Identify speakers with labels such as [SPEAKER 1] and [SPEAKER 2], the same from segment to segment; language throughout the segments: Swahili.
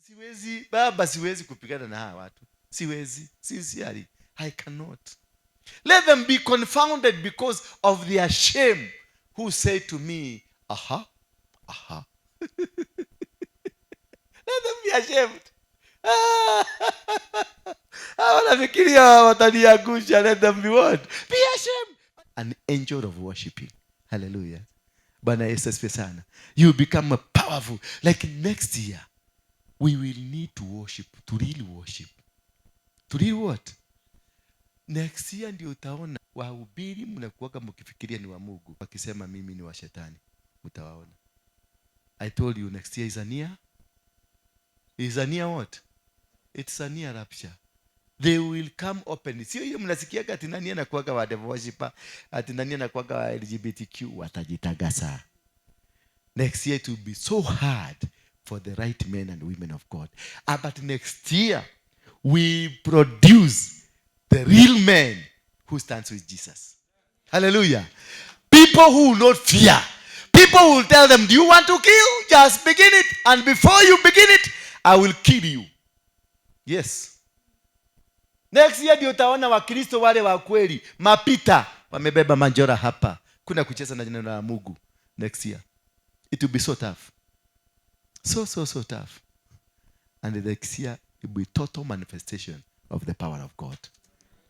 [SPEAKER 1] Siwezi baba, siwezi kupigana na hawa watu. Siwezi, sincerely, I cannot. Let them be confounded because of their shame, who say to me, aha. Let them be ashamed. Wanafikiria wataniangusha. Let them be what? Be ashamed. An angel of worshiping. Hallelujah. Bwana Yesu asifiwe sana. You become a powerful. Like next year, we will need to worship. To really worship. To really what? Next year ndio utaona wahubiri mnakuwa mkifikiria ni wa Mungu, wakisema mimi ni wa shetani. Mtawaona. I told you next year is a near. Is a near what? It's a near rapture. They will come openly. Sio hiyo mnasikiaga ati nani anakuaga wa devil worshiper, ati nani anakuaga wa LGBTQ, watajitagasa. Next year it will be so hard for the right men and women of God. But next year we produce the real man who stands with Jesus. Hallelujah. People who will not fear. People who will tell them, do you want to kill? Just begin it. And before you begin it, I will kill you. Yes. Next year ndio utaona Wakristo wale wa kweli, mapita, wamebeba manjora hapa. Kuna kucheza na neno la Mungu. Next year. It will be so tough. So tough. And the next year it will be total manifestation of the power of God.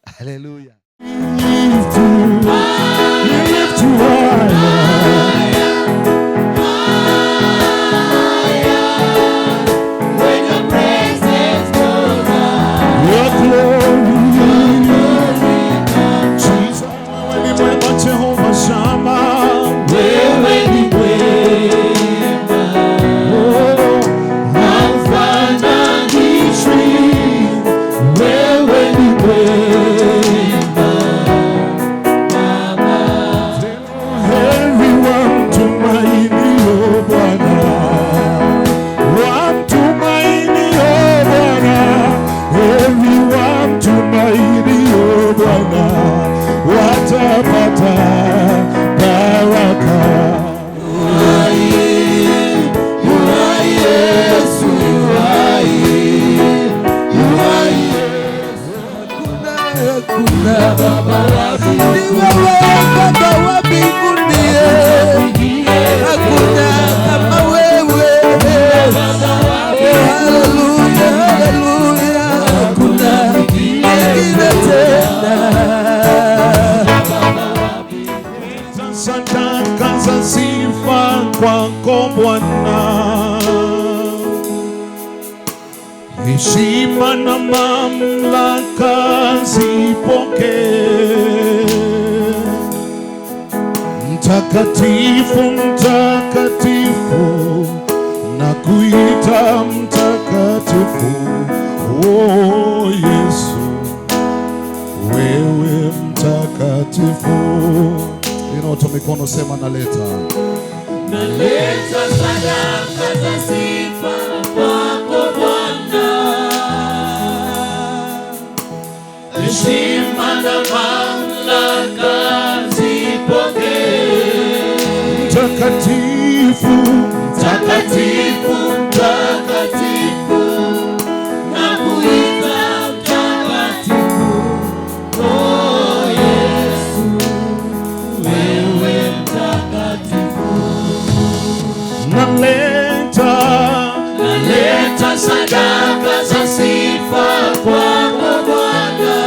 [SPEAKER 1] Hallelujah.
[SPEAKER 2] When your presence goes on, your glory comes. Jesus, when we went to home, Shama, wewe ni wema. Haufananishwi, wewe ni wema. Everyone tumaini o Bwana, wamtumaini o Bwana, everyone tumaini o Bwana, watapata baraka. Kuna baba wa mbinguni, hakuna kama wewe. Haleluya, haleluya, hakuna mwingine tena. Sadaka za sifa kwako Bwana, heshima na mamlaka zipokee. Mtakatifu, mtakatifu, na kuita mtakatifu. Oh Yesu, wewe mtakatifu. Inua mikono, sema naleta sadaka za sifa kwako Bwana, heshima na mamlaka zipokee. Mtakatifu, mtakatifu, mtakatifu, na kuita mtakatifu. Oh Yesu, wewe mtakatifu. Naleta sadaka za sifa kwako Bwana,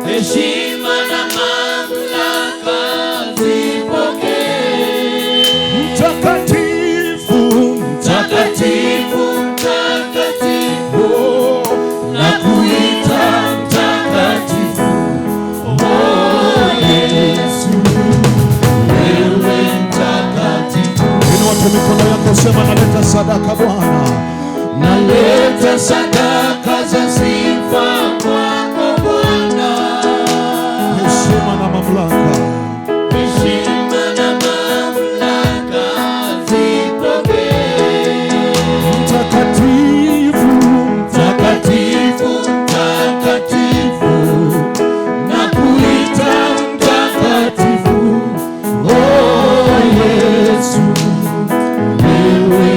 [SPEAKER 2] heshima na mamlaka zipokee. Mtakatifu, mtakatifu, mtakatifu, na kuita mtakatifu. Oh Yesu, wewe mtakatifu. Inua mikono yako, sema naleta sadaka Bwana. Naleta sadaka za sifa kwako Bwana, heshima na mamlaka, heshima na mamlaka zipokee. Mtakatifu, mtakatifu, mtakatifu, na kuita mtakatifu. Oh Yesu, wewe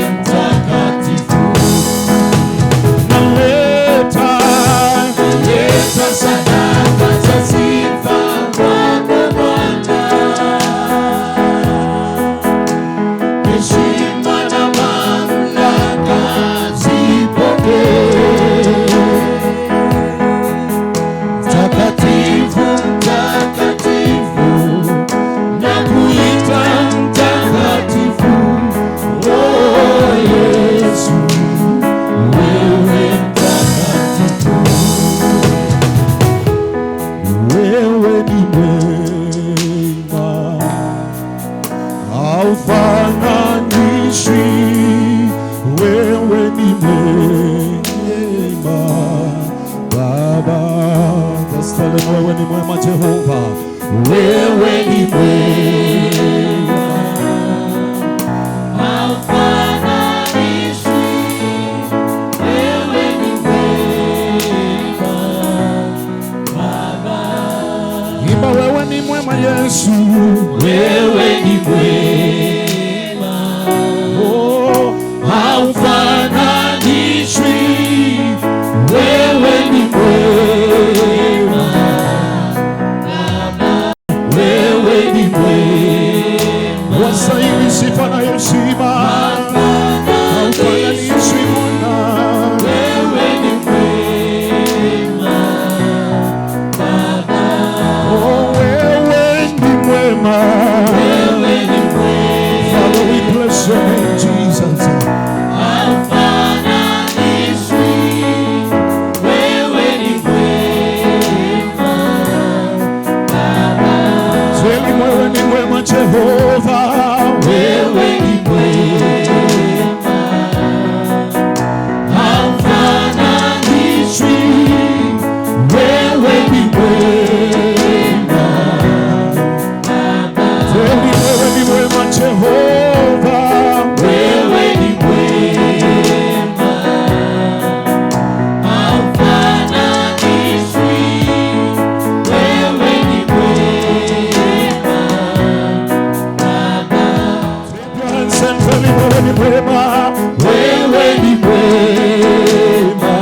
[SPEAKER 2] ni mwema, wewe ni mwema,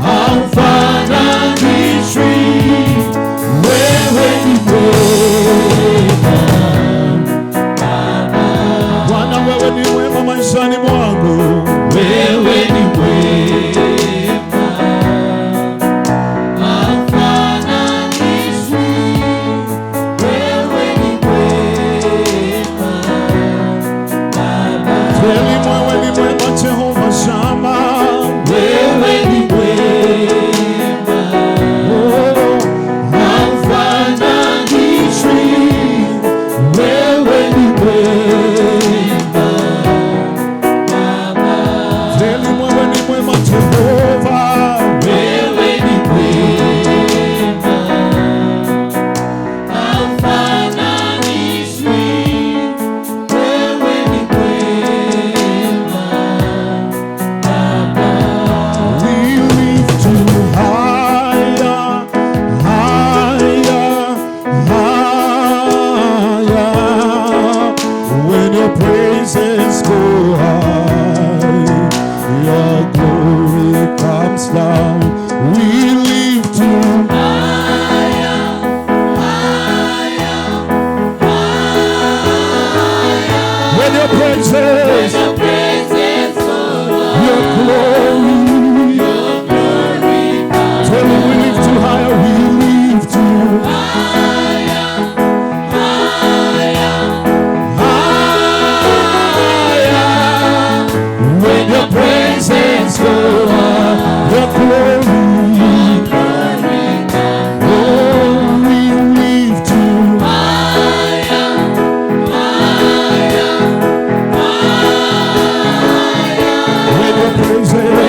[SPEAKER 2] haufananishwi, wewe ni mwema. Bwana, wewe ni mwema maishani mwangu, wewe ni mwema, haufananishwi, wewe ni mwema. Kweli wewe ni mwema, Jehova Shama, wewe ni mwema, haufananishwi, wewe ni mwema. Kweli wewe ni mwema, Jehova, wewe ni mwema, haufananishwi, wewe ni mwema. We lift you higher, higher, higher. When your praises go high, your glory comes down. We lift you higher, higher, higher. When your praises, your glory, tell me we lift you higher, we lift you higher, higher, higher. When your praises go high, your glory, oh, we lift you higher, higher, higher. When your praises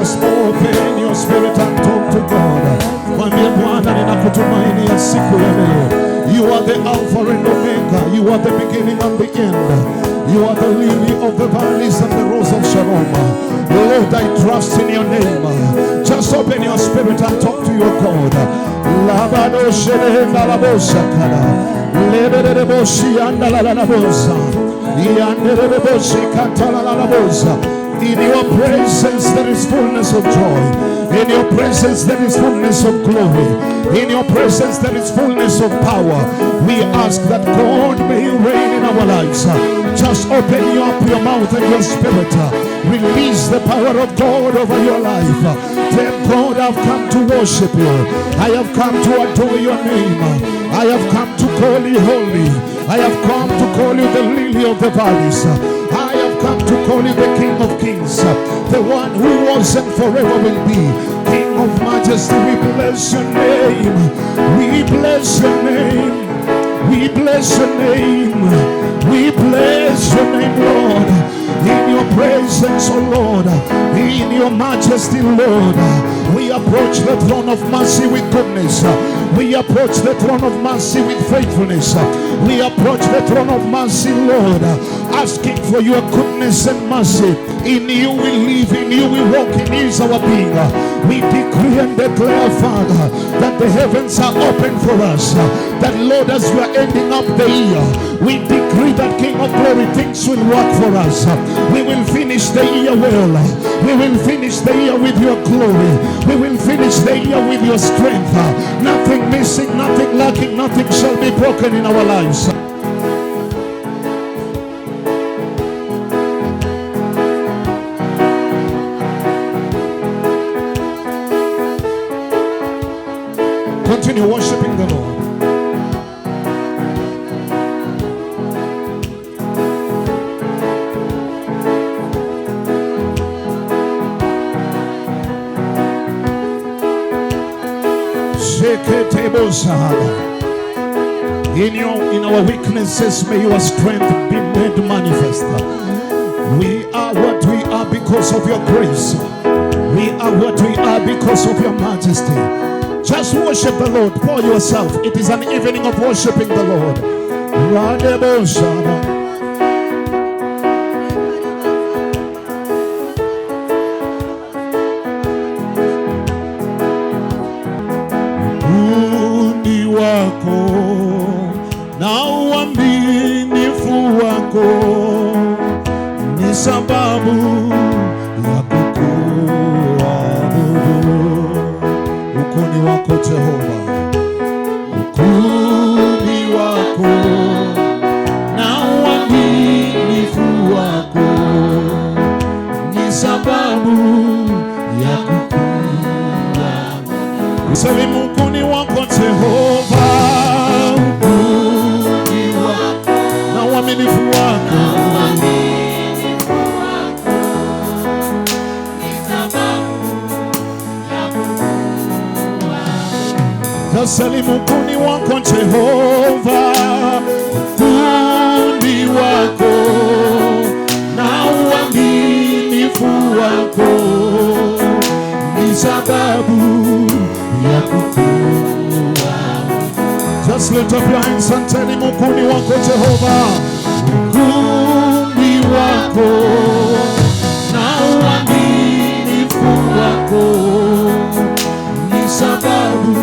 [SPEAKER 2] Just open your spirit and talk to God. Mwambie Bwana, ninakutumainia siku ya leo. You are the Alpha and Omega. You are the beginning and the end. You are the lily of the valleys and the rose of Sharon. Lord, I trust in your name. Just open your spirit and talk to your God. Labado sherenda labosa kada. Lede boshi anda la labosa. Yandere boshi kantala la labosa. In your presence there is fullness of joy. In your presence there is fullness of glory. In your presence there is fullness of power. We ask that God may reign in our lives. Just open up your mouth and your spirit. Release the power of God over your life. Tell God, I've come to worship you. I have come to adore your name. I have come to call you holy. I have come to call you the lily of the valleys. I have come to call you the King of Kings, the one who was and forever will be. King of majesty, we bless your name. We bless your name. We bless your name. We bless your name, Lord. In your presence, oh Lord, in your majesty, Lord, we approach the throne of mercy with goodness. We approach the throne of mercy with faithfulness. We approach the throne of mercy, Lord, asking for your goodness and mercy. In you we live, in you we walk, in you is our being. We decree and declare, Father, that the heavens are open for us. That, Lord, as we are ending up the year, we decree that, King of glory, things will work for us. We will finish the year well. We will finish the year with your glory. We will finish the year with your strength. Nothing missing, nothing lacking, nothing shall be broken in our lives. Continue worshiping the Lord. In our weaknesses, may your strength be made manifest. We are what we are because of your grace. We are what we are because of your majesty. Just worship the Lord for yourself. It is an evening of worshiping the Lord. Undi wako na uaminifu wako ni sababu ya kukuabudu. Ukuni wako Jehova, ukuni wako na uaminifu wako ni sababu ya kukuabudu. Usalimu ukuni wako Jehova, ukuni wako na uaminifu wako Salimu kuni wako Jehova, kuni wako na uaminifu wako ni sababu ya kukuabudu. Just lift up your hands and tell him, kuni wako Jehova, kuni wako na uaminifu wako ni sababu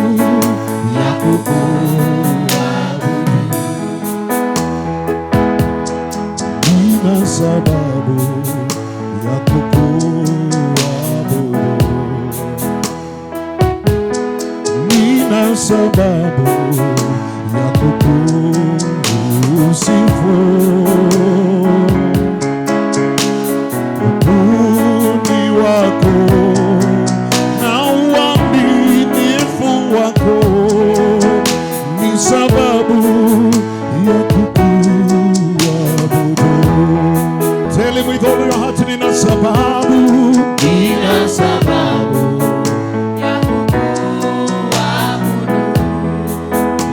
[SPEAKER 2] nina sababu ya kukuabudu. Nina sababu ya kukusifu. Ukuni wako na uaminifu wako ni sababu ya kukuabudu. Tell him with all your heart, nina sababu. Nina sababu ya kukuabudu.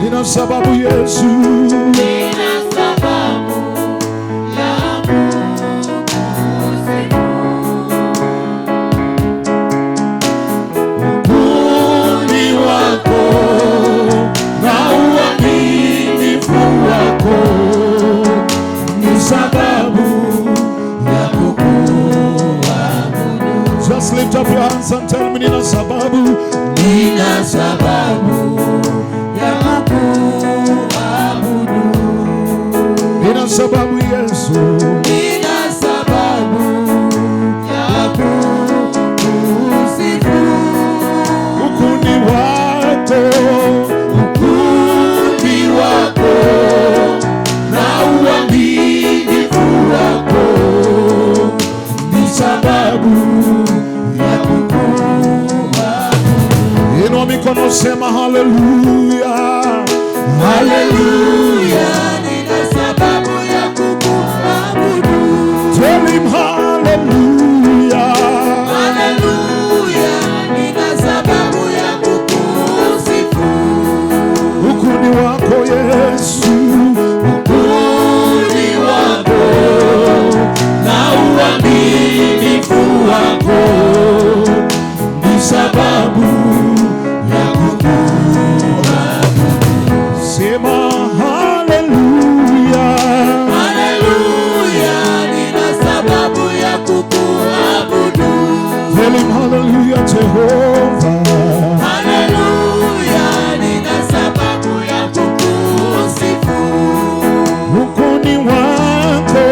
[SPEAKER 2] Nina sababu Yesu. Nina sababu ya kukusifu. up your hands and tell me nina sababu.
[SPEAKER 3] Nina sababu ya kuabudu.
[SPEAKER 2] Nina sababu Yesu.
[SPEAKER 3] Nina sababu ya kusifu.
[SPEAKER 2] Ukuni wako,
[SPEAKER 3] ukuni wako na uaminifu wako ni sababu ya kuabudu.
[SPEAKER 2] inua mikono sema hallelujah.
[SPEAKER 3] Hallelujah, nina sababu ya kuabudu.
[SPEAKER 2] Tell him hallelujah.
[SPEAKER 3] Hallelujah, nina sababu ya kukusifu.
[SPEAKER 2] Ukuni wako Yesu,
[SPEAKER 3] ukuni wako na uaminifu wako ni sababu ya kukuabudu.
[SPEAKER 2] sema hallelujah.
[SPEAKER 3] Hallelujah, nina sababu ya kukuabudu.
[SPEAKER 2] Tell him hallelujah Jehovah.
[SPEAKER 3] Hallelujah, nina sababu ya kukusifu.
[SPEAKER 2] Ukuni wako,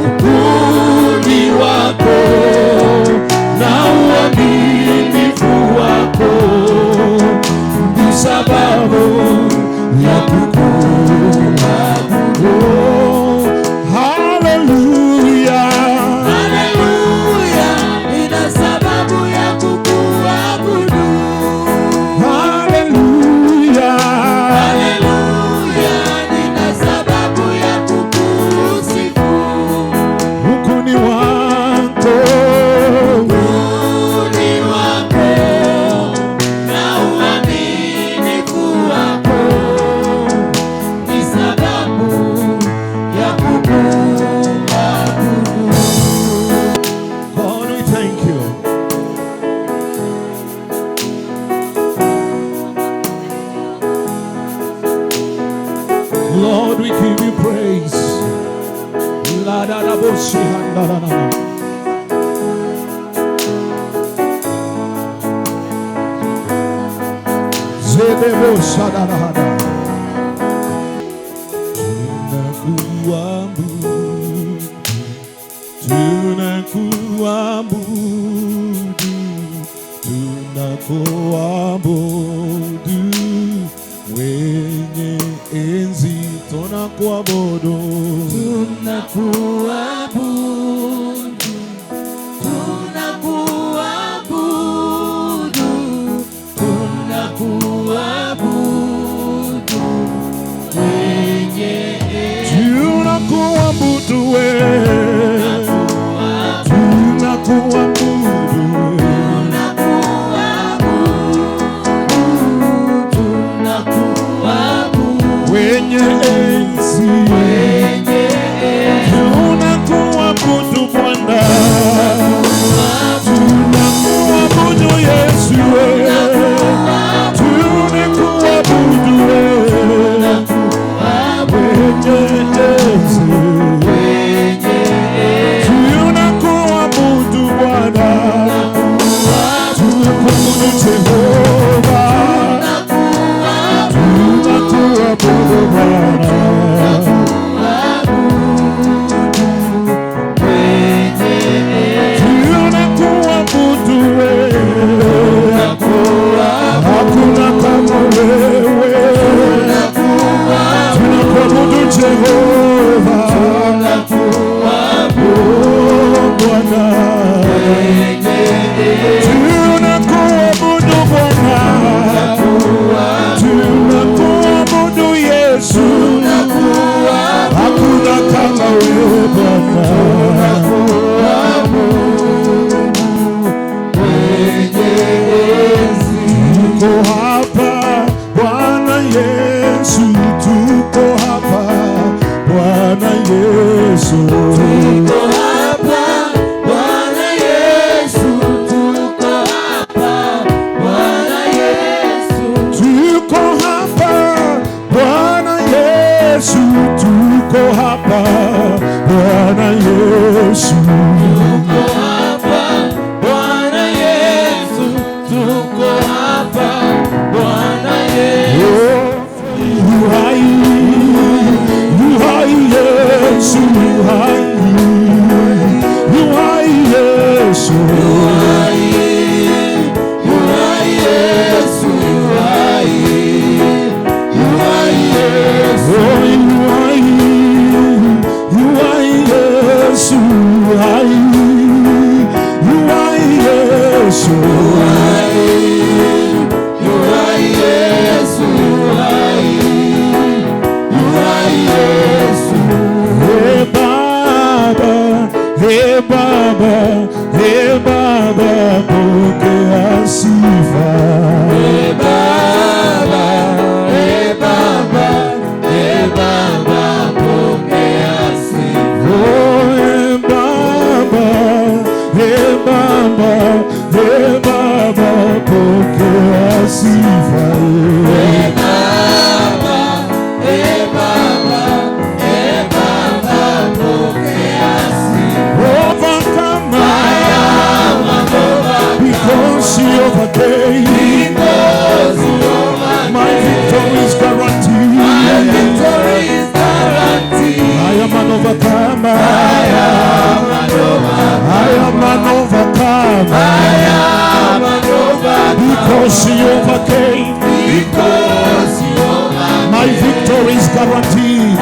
[SPEAKER 3] ukuni wako na uaminifu wako ni sababu ya kukuabudu.
[SPEAKER 2] hallelujah.
[SPEAKER 3] Hallelujah, nina sababu ya kukuabudu.
[SPEAKER 2] Hallelujah.
[SPEAKER 3] Hallelujah, nina sababu ya kukusifu.
[SPEAKER 2] Ukuni wako,
[SPEAKER 3] ukuni wako na uaminifu wako ni sababu ya kukuabudu.
[SPEAKER 2] God we thank you. Lord we give you praise. La da da bo shi han da da da. Zede bo sha da da da. Tunakuabudu, tunakuabudu, mwenye enzi tunakuabudu.
[SPEAKER 3] Tunakuabudu, tunakuabudu, tunakuabudu mwenye
[SPEAKER 2] Tunakuabudu we, tunakuabudu wenye enzi, tunakuabudu Bwana, tunakuabudu Yesu we, tunakuabudu we, wenye enzi, Yesu. Hey Baba, pokea sifa.
[SPEAKER 3] Hey Baba, pokea sifa.
[SPEAKER 2] Oh, hey Baba, pokea sifa.
[SPEAKER 3] Hey Baba, pokea sifa.
[SPEAKER 2] Because you overcame, my victory is guaranteed. I am an overcomer. Because you overcame, my victory is guaranteed.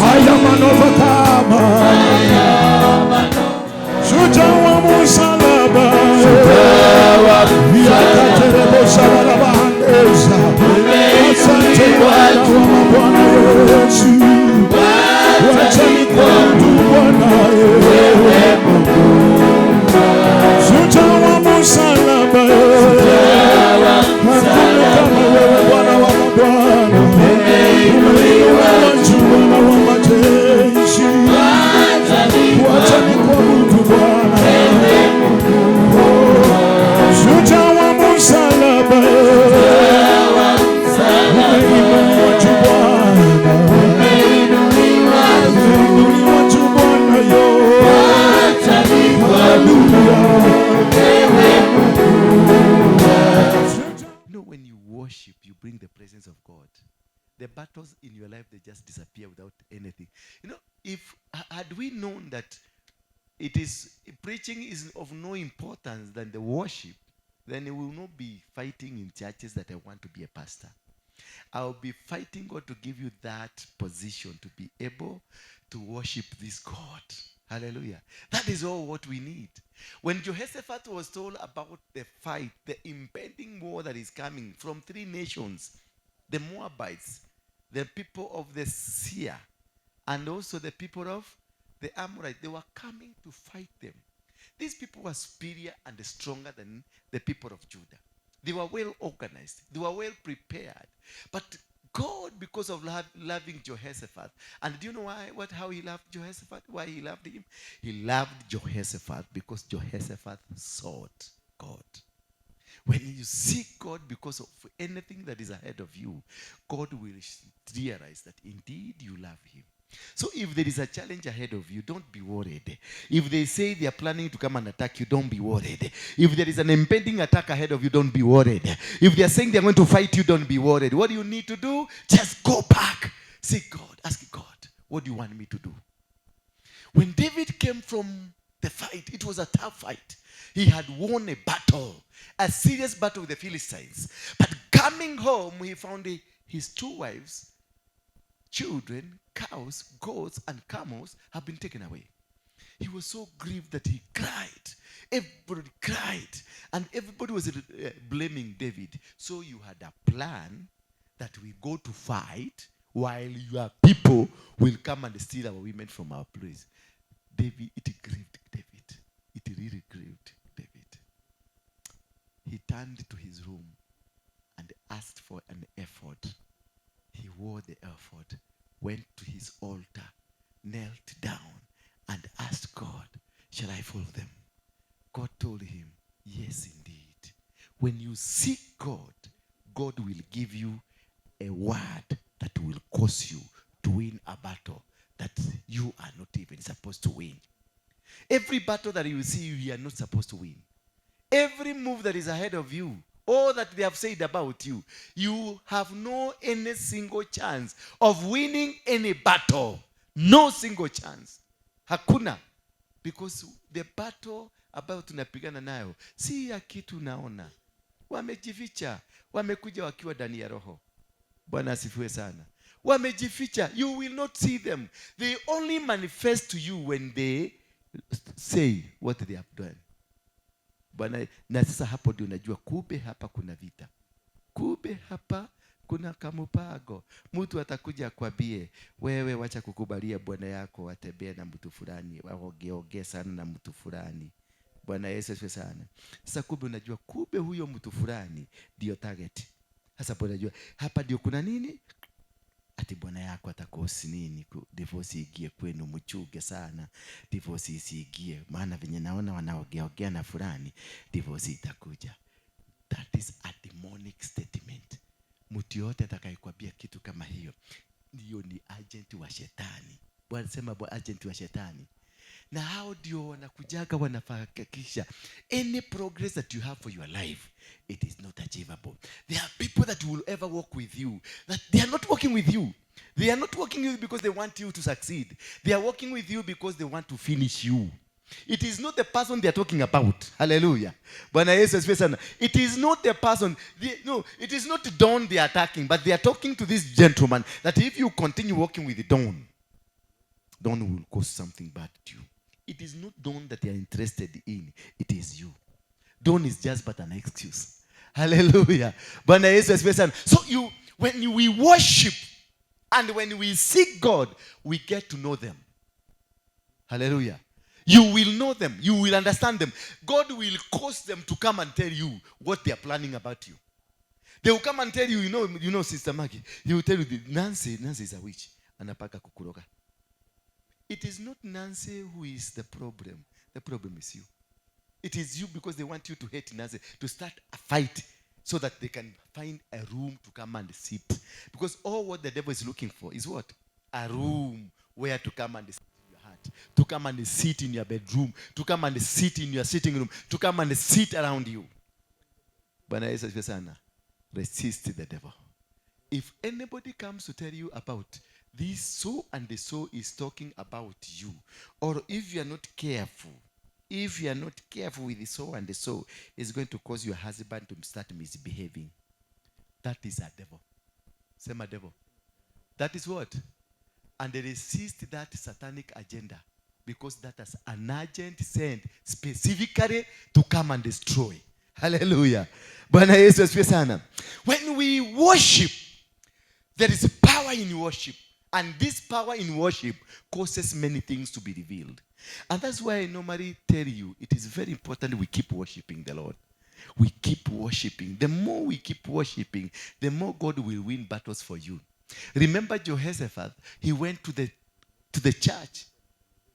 [SPEAKER 2] I am an overcomer. Shujaa wa msalaba, yakaterebo salaba handeza. Asante Bwana wa Bwana Yesu, wacha nikuabudu Bwana wewe Mungu. Shujaa wa msalaba, hakuna kama wewe Bwana wa mabwana. Umeinuliwa juu Bwana wa majeshi, wacha nikuabudu Bwana. Shujaa wa msalaba, umeinuliwa juu Bwana. Umeinuliwa juu Bwana yo.
[SPEAKER 1] You know, when you worship, you bring the presence of God. The battles in your life, they just disappear without anything. You know, if had we known that preaching is of no importance than the worship, then we will not be fighting in churches that I want to be a pastor. I'll be fighting God to give you that position to be able to worship this God. Hallelujah. That is all what we need. When Jehoshaphat was told about the fight, the impending war that is coming from 3 nations, the Moabites, the people of the Seir, and also the people of the Amorites, they were coming to fight them. These people were superior and stronger than the people of Judah. They were well organized. They were well prepared. But God, because of loving Jehoshaphat, and do you know how he loved Jehoshaphat? Why he loved him? He loved Jehoshaphat because Jehoshaphat sought God. When you seek God because of anything that is ahead of you, God will realize that indeed you love him. So if there is a challenge ahead of you, don't be worried. If they say they are planning to come and attack you, don't be worried. If there is an impending attack ahead of you, don't be worried. If they are saying they are going to fight you, don't be worried. What do you need to do? Just go back. Seek God. Ask God, what do you want me to do? When David came from the fight, it was a tough fight. He had won a battle, a serious battle with the Philistines. But coming home, he found his 2 wives, children, cows, goats, and camels have been taken away. He was so grieved that he cried. Everybody cried. And everybody was blaming David. So you had a plan that we go to fight while your people will come and steal our women from our place. David, it grieved David. It really grieved David. He turned to his room and asked for an ephod. He wore the ephod, went to his altar, knelt down, and asked God, shall I follow them? God told him, yes, indeed. When you seek God, God will give you a word that will cause you to win a battle that you are not even supposed to win. Every battle that you see, you are not supposed to win. Every move that is ahead of you, all that they have said about you, you have no any single chance of winning any battle. No single chance. Hakuna. Because the battle ambayo tunapigana nayo si ya kitu naona. Wamejificha, wamekuja wakiwa ndani ya roho. Bwana asifiwe sana. Wamejificha. You will not see them. They only manifest to you when they say what they have done. Bwana, na sasa hapo ndio unajua kumbe hapa kuna vita. Kumbe hapa kuna kamupago. Mtu atakuja akwambie, wewe wacha kukubalia bwana yako watembee na mtu fulani, waogeoge sana na mtu fulani. Bwana Yesu asifiwe sana. Sasa kumbe unajua kumbe huyo mtu fulani ndio target. Sasa unajua hapa ndio kuna nini? Ati bwana yako atakosi nini? Divorce igie kwenu, mchuge sana. Divorce isiingie, maana venye naona wanaogeogea na fulani, divorce itakuja. That is a demonic statement. Mtu yote atakayekwambia kitu kama hiyo, ndio ni agent wa shetani. Bwana sema agent wa shetani. Na hao ndio wanakujaga wanafakisha any progress that you have for your life, it is not achievable. There are people that will ever walk with you, that they are not walking with you. They are not walking with you because they want you to succeed. They are walking with you because they want to finish you. It is not the person they are talking about. Hallelujah. Bwana Yesu asifiwe sana. It is not the person. No, it is not Don they are attacking, but they are talking to this gentleman that if you continue walking with Don will cause something bad to you. It is not Don that they are interested in. It is you. Don is just but an excuse. Hallelujah. Bwana Yesu asifiwe sana. So when we worship and when we seek God, we get to know them. Hallelujah. You will know them. You will understand them. God will cause them to come and tell you what they are planning about you. They will come and tell you, you know, Sister Maggie, he will tell you, Nancy is a witch. Anapaka kukuroga. It is not Nancy who is the problem. The problem is you. It is you because they want you to hate Nancy, to start a fight so that they can find a room to come and sit. Because all what the devil is looking for is what? A room where to come and sit in your heart, to come and sit in your bedroom, to come and sit in your sitting room, to come and sit around you. Bwana Yesu asifiwe sana. Resist the devil. If anybody comes to tell you about this so and the so is talking about you, or if you are not careful, with the so and the so, it's going to cause your husband to start misbehaving. That is a devil. Same a devil. That is what? And they resist that satanic agenda because that is an agent sent specifically to come and destroy. Hallelujah. Bwana Yesu asifiwe sana. When we worship, there is power in worship. And this power in worship causes many things to be revealed. And that's why I normally tell you, it is very important we keep worshiping the Lord. We keep worshiping. The more we keep worshiping, the more God will win battles for you. Remember Jehoshaphat, he went to the church,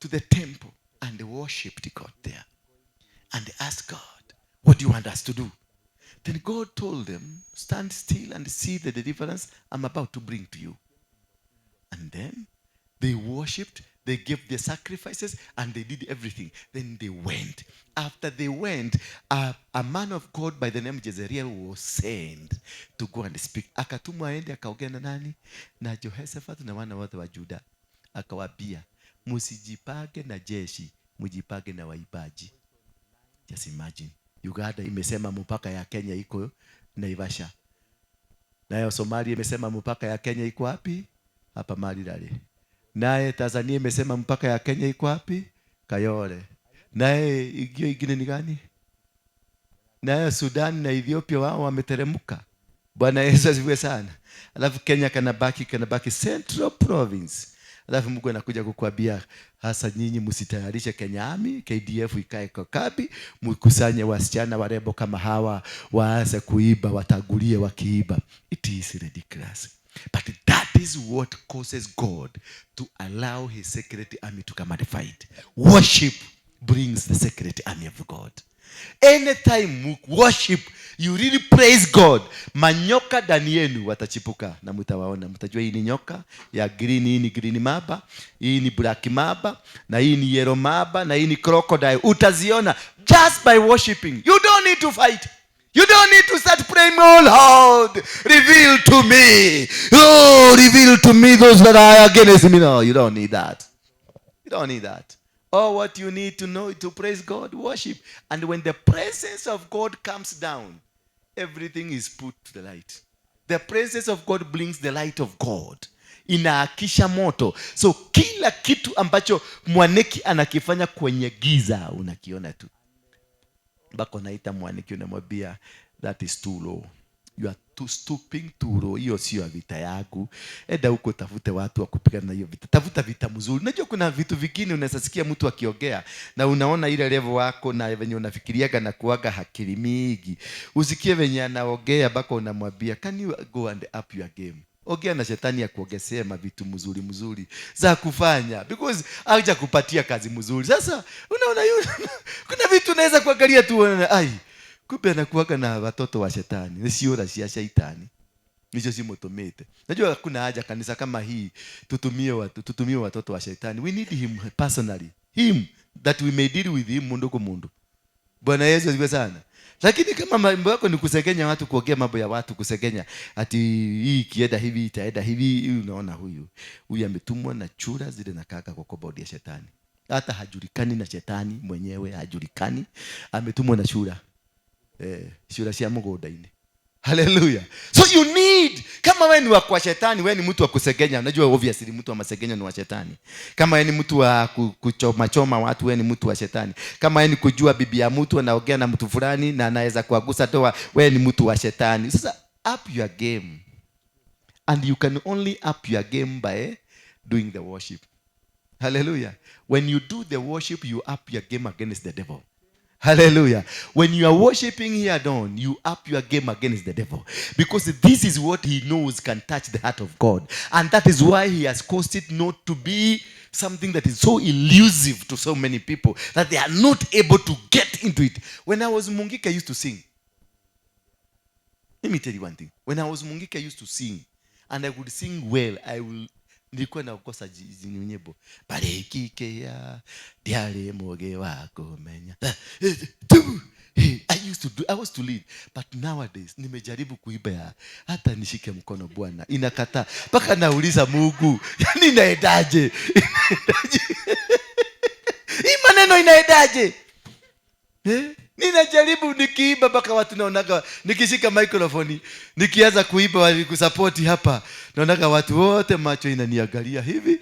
[SPEAKER 1] to the temple, and worshipped God there. And asked God, what do you want us to do? Then God told them, stand still and see the deliverance I'm about to bring to you. And then they worshipped, they gave their sacrifices, and they did everything. Then they went. After they went, a man of God by the name Jezreel was sent to go and speak. Akatumwa aende akaongea na nani? Na Jehoshaphat na wana wote wa Juda. Akawaambia, msijipage na jeshi, mjipage na waibaji. Just imagine. Uganda imesema mpaka ya Kenya iko Naivasha. Nayo Somalia imesema mpaka ya Kenya iko wapi? Hapa Marirale. Naye Tanzania imesema mpaka ya Kenya iko wapi? Kayole. Naye ingine ni gani? Naye Sudan na Ethiopia wao wameteremka. Bwana Yesu asifiwe sana. Alafu Kenya kanabaki Central Province. Alafu Mungu anakuja kukuambia hasa nyinyi msitayarishe Kenya Army, KDF ikae kwa kambi, mkusanye wasichana warembo kama hawa waanze kuiba, watagulie wakiiba. It is ridiculous. But that is what causes God to allow his secret army to come and fight. Worship brings the secret army of God. Anytime you worship, you really praise God, manyoka ndani yenu watachipuka na mtawaona. Mtajua hii ni nyoka ya green, hii ni green mamba, hii ni black mamba, na hii ni yellow mamba, na hii ni crocodile. Utaziona just by worshiping. You don't need to fight. You don't need to start praying, oh Lord, reveal to me. Oh, reveal to me those that are against me. No, you don't need that. You don't need that. All what you need to know is to praise God, worship. And when the presence of God comes down, everything is put to the light. The presence of God brings the light of God. Inaakisha moto. So kila kitu ambacho mwaneki anakifanya kwenye giza unakiona tu. bako naita mwaniki unamwambia that is too low. You are too stooping too low. Hiyo sio vita yangu. Enda huko tafute watu wa kupigana na hiyo vita. Tafuta vita mzuri. Unajua kuna vitu vingine unaweza sikia mtu akiongea na unaona ile level wako na venye unafikiriaga na kuaga hakili mingi. Usikie venye anaongea bako unamwambia can you go and up your game. Ongea na shetani ya kuongezea vitu mzuri za kufanya because haja kupatia kazi mzuri. Sasa unaona kuna vitu unaweza kuangalia tu ai kumbe anakuaga na watoto wa shetani. Ni siora cia shetani. Nicho simotomete. Najua kuna haja kanisa kama hii tutumie watoto wa shetani. We need him personally. Him that we may deal with him mundu kwa mundu. Bwana Yesu asifiwe sana. Lakini kama mambo yako ni kusegenya watu, kuongea mambo ya watu, kusegenya ati hii kienda hivi itaenda hivi, unaona huyu ametumwa na chura zile na kaka kwa kobodi ya shetani. Hata hajulikani na shetani mwenyewe hajulikani, ametumwa na chura. Shura cia mugonda-ini. Hallelujah. So you need, kama wewe ni wa kwa shetani, wewe ni mtu wa kusegenya, unajua obviously mtu wa masegenya ni wa shetani. Kama wewe ni mtu wa kuchoma watu, wewe ni mtu wa shetani. Kama wewe ni kujua bibi ya mtu anaongea na mtu fulani na anaweza kuagusa toa, wewe ni mtu wa shetani. Sasa up your game. And you can only up your game by doing the worship. Hallelujah. When you do the worship, you up your game against the devil. Hallelujah. When you are worshiping here down, you up your game against the devil. Because this is what he knows can touch the heart of God. And that is why he has caused it not to be something that is so elusive to so many people that they are not able to get into it. When I was Mungika, I used to sing. Let me tell you one thing. When I was Mungika, I used to sing. And I would sing well. Nilikuwa nakosa nyimbo bariki ya diale moge wako menya. I was to lead, but nowadays nimejaribu kuiba hata nishike mkono Bwana inakataa mpaka nauliza Mungu yani inaendaje? Hii maneno inaendaje? Ninajaribu nikiimba mpaka watu naonaga nikishika microphone nikianza kuimba wali kusupport hapa naonaga watu wote macho inaniangalia hivi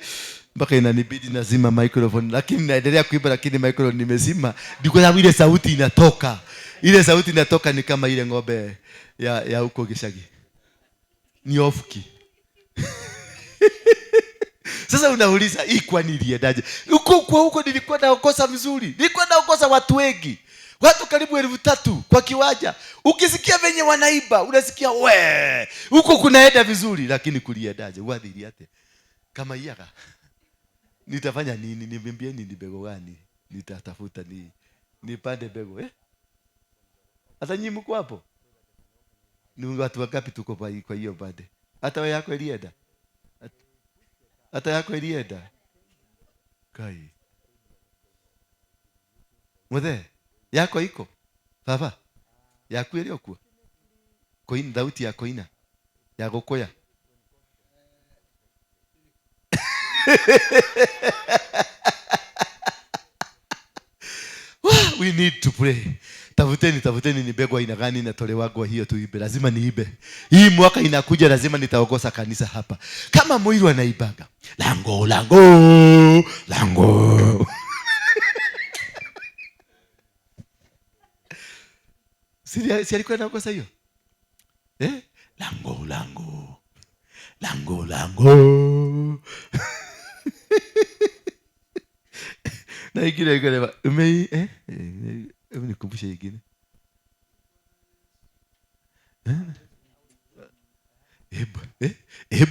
[SPEAKER 1] mpaka inanibidi nazima microphone, lakini naendelea kuimba lakini microphone nimezima ndiko sababu ile sauti inatoka. Ile sauti inatoka ni kama ile ng'ombe ya huko Gishagi. Ni ofuki. Sasa unauliza hii kwa nini iliendaje? Huko nilikuwa naokosa vizuri. Nilikuwa naokosa watu wengi. Watu karibu 3,000 kwa kiwanja. Ukisikia venye wanaiba, unasikia we. Huko kunaenda vizuri, lakini kuliendaje? Uadhiri ate. Kama yaka. Nitafanya nini? Niambie ni bego gani? Nitatafuta nipande bego Hata nyinyi mko hapo? Ni watu wangapi tuko kwa hiyo bade? Hata wewe yako ilienda? Hata yako ilienda? Kai. Mwe yako iko? Baba. Yako ile okua. Koina dauti ya koina. Ya gokoya. We need to pray. Tafuteni ni bego aina gani inatolewa hiyo tuibe. Lazima niibe. Hii mwaka inakuja lazima nitaokosa kanisa hapa. Kama Moiru anaibaga. Lango. Si alikuwa anaokosa hiyo? Lango. Na ingine ikalewa nikumbushe ingine.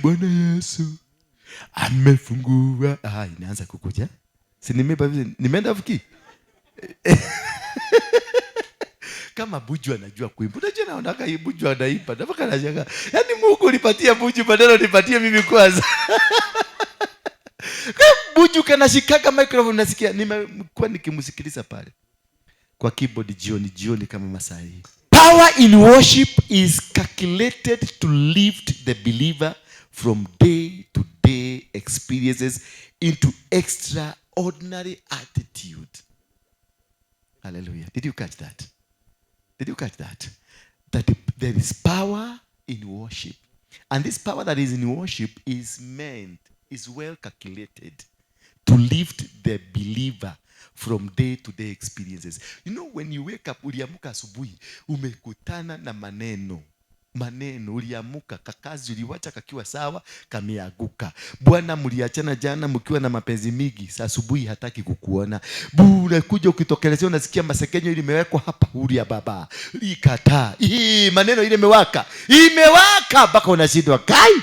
[SPEAKER 1] Bwana Yesu amefungua. Inaanza kukuja. Si nimeenda fuki. Kama Buju anajua kuimba. Unajua naonaka hii Buju anaimba. Mpaka nashangaa. Yaani Mungu ulipatia Buju badala unipatie mimi kwanza. Buju kanashikaka microphone nasikia nimekuwa nikimsikiliza pale kwa keyboard jioni kama masaa hii. Power in worship is calculated to lift the believer from day to day experiences into extraordinary attitude. Hallelujah. Did you catch that? That there is power in worship. And this power that is in worship is well calculated to lift the believer from day to day experiences. You know, when you wake up, uliamuka asubuhi, umekutana na maneno, uliamuka, kakazi uliwacha kakiwa sawa, kameaguka. Bwana mliachana jana mkiwa na mapenzi mingi, saa asubuhi hataki kukuona. Unakuja ukitokelezea unasikia masekenyo ile imewekwa hapa, ulia baba, likataa. Maneno ile imewaka mpaka unashindwa kai.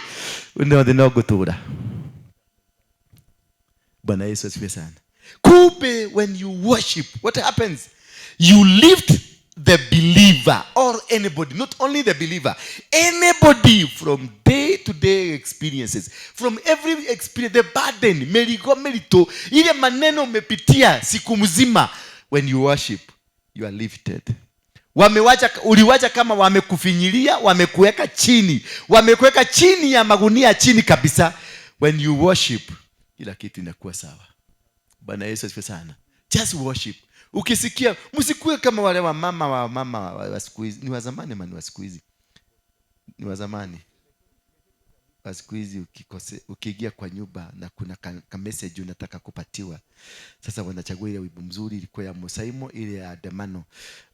[SPEAKER 1] Ndio ndinogutura. Bwana Yesu asifiwe sana. Kumbe when you worship, what happens? You lift the believer or anybody, not only the believer, anybody from day to day experiences, from every experience, the burden, merito, ile maneno umepitia siku mzima. When you worship, you are lifted. Uliwacha kama wamekufinyilia, wamekuweka chini ya magunia chini kabisa. When you worship, kila kitu inakuwa sawa. Bwana Yesu asifiwe sana. Just worship. Ukisikia, msikuwe kama wale wa mama wa siku hizi. Ni wa zamani ama ni wa siku hizi? Ni wa zamani. Wa siku hizi ukiingia kwa nyumba na kuna ka message unataka kupatiwa. Sasa wanachagua ile wimbo mzuri, ilikuwa ya Musaimo, ile ya Demano.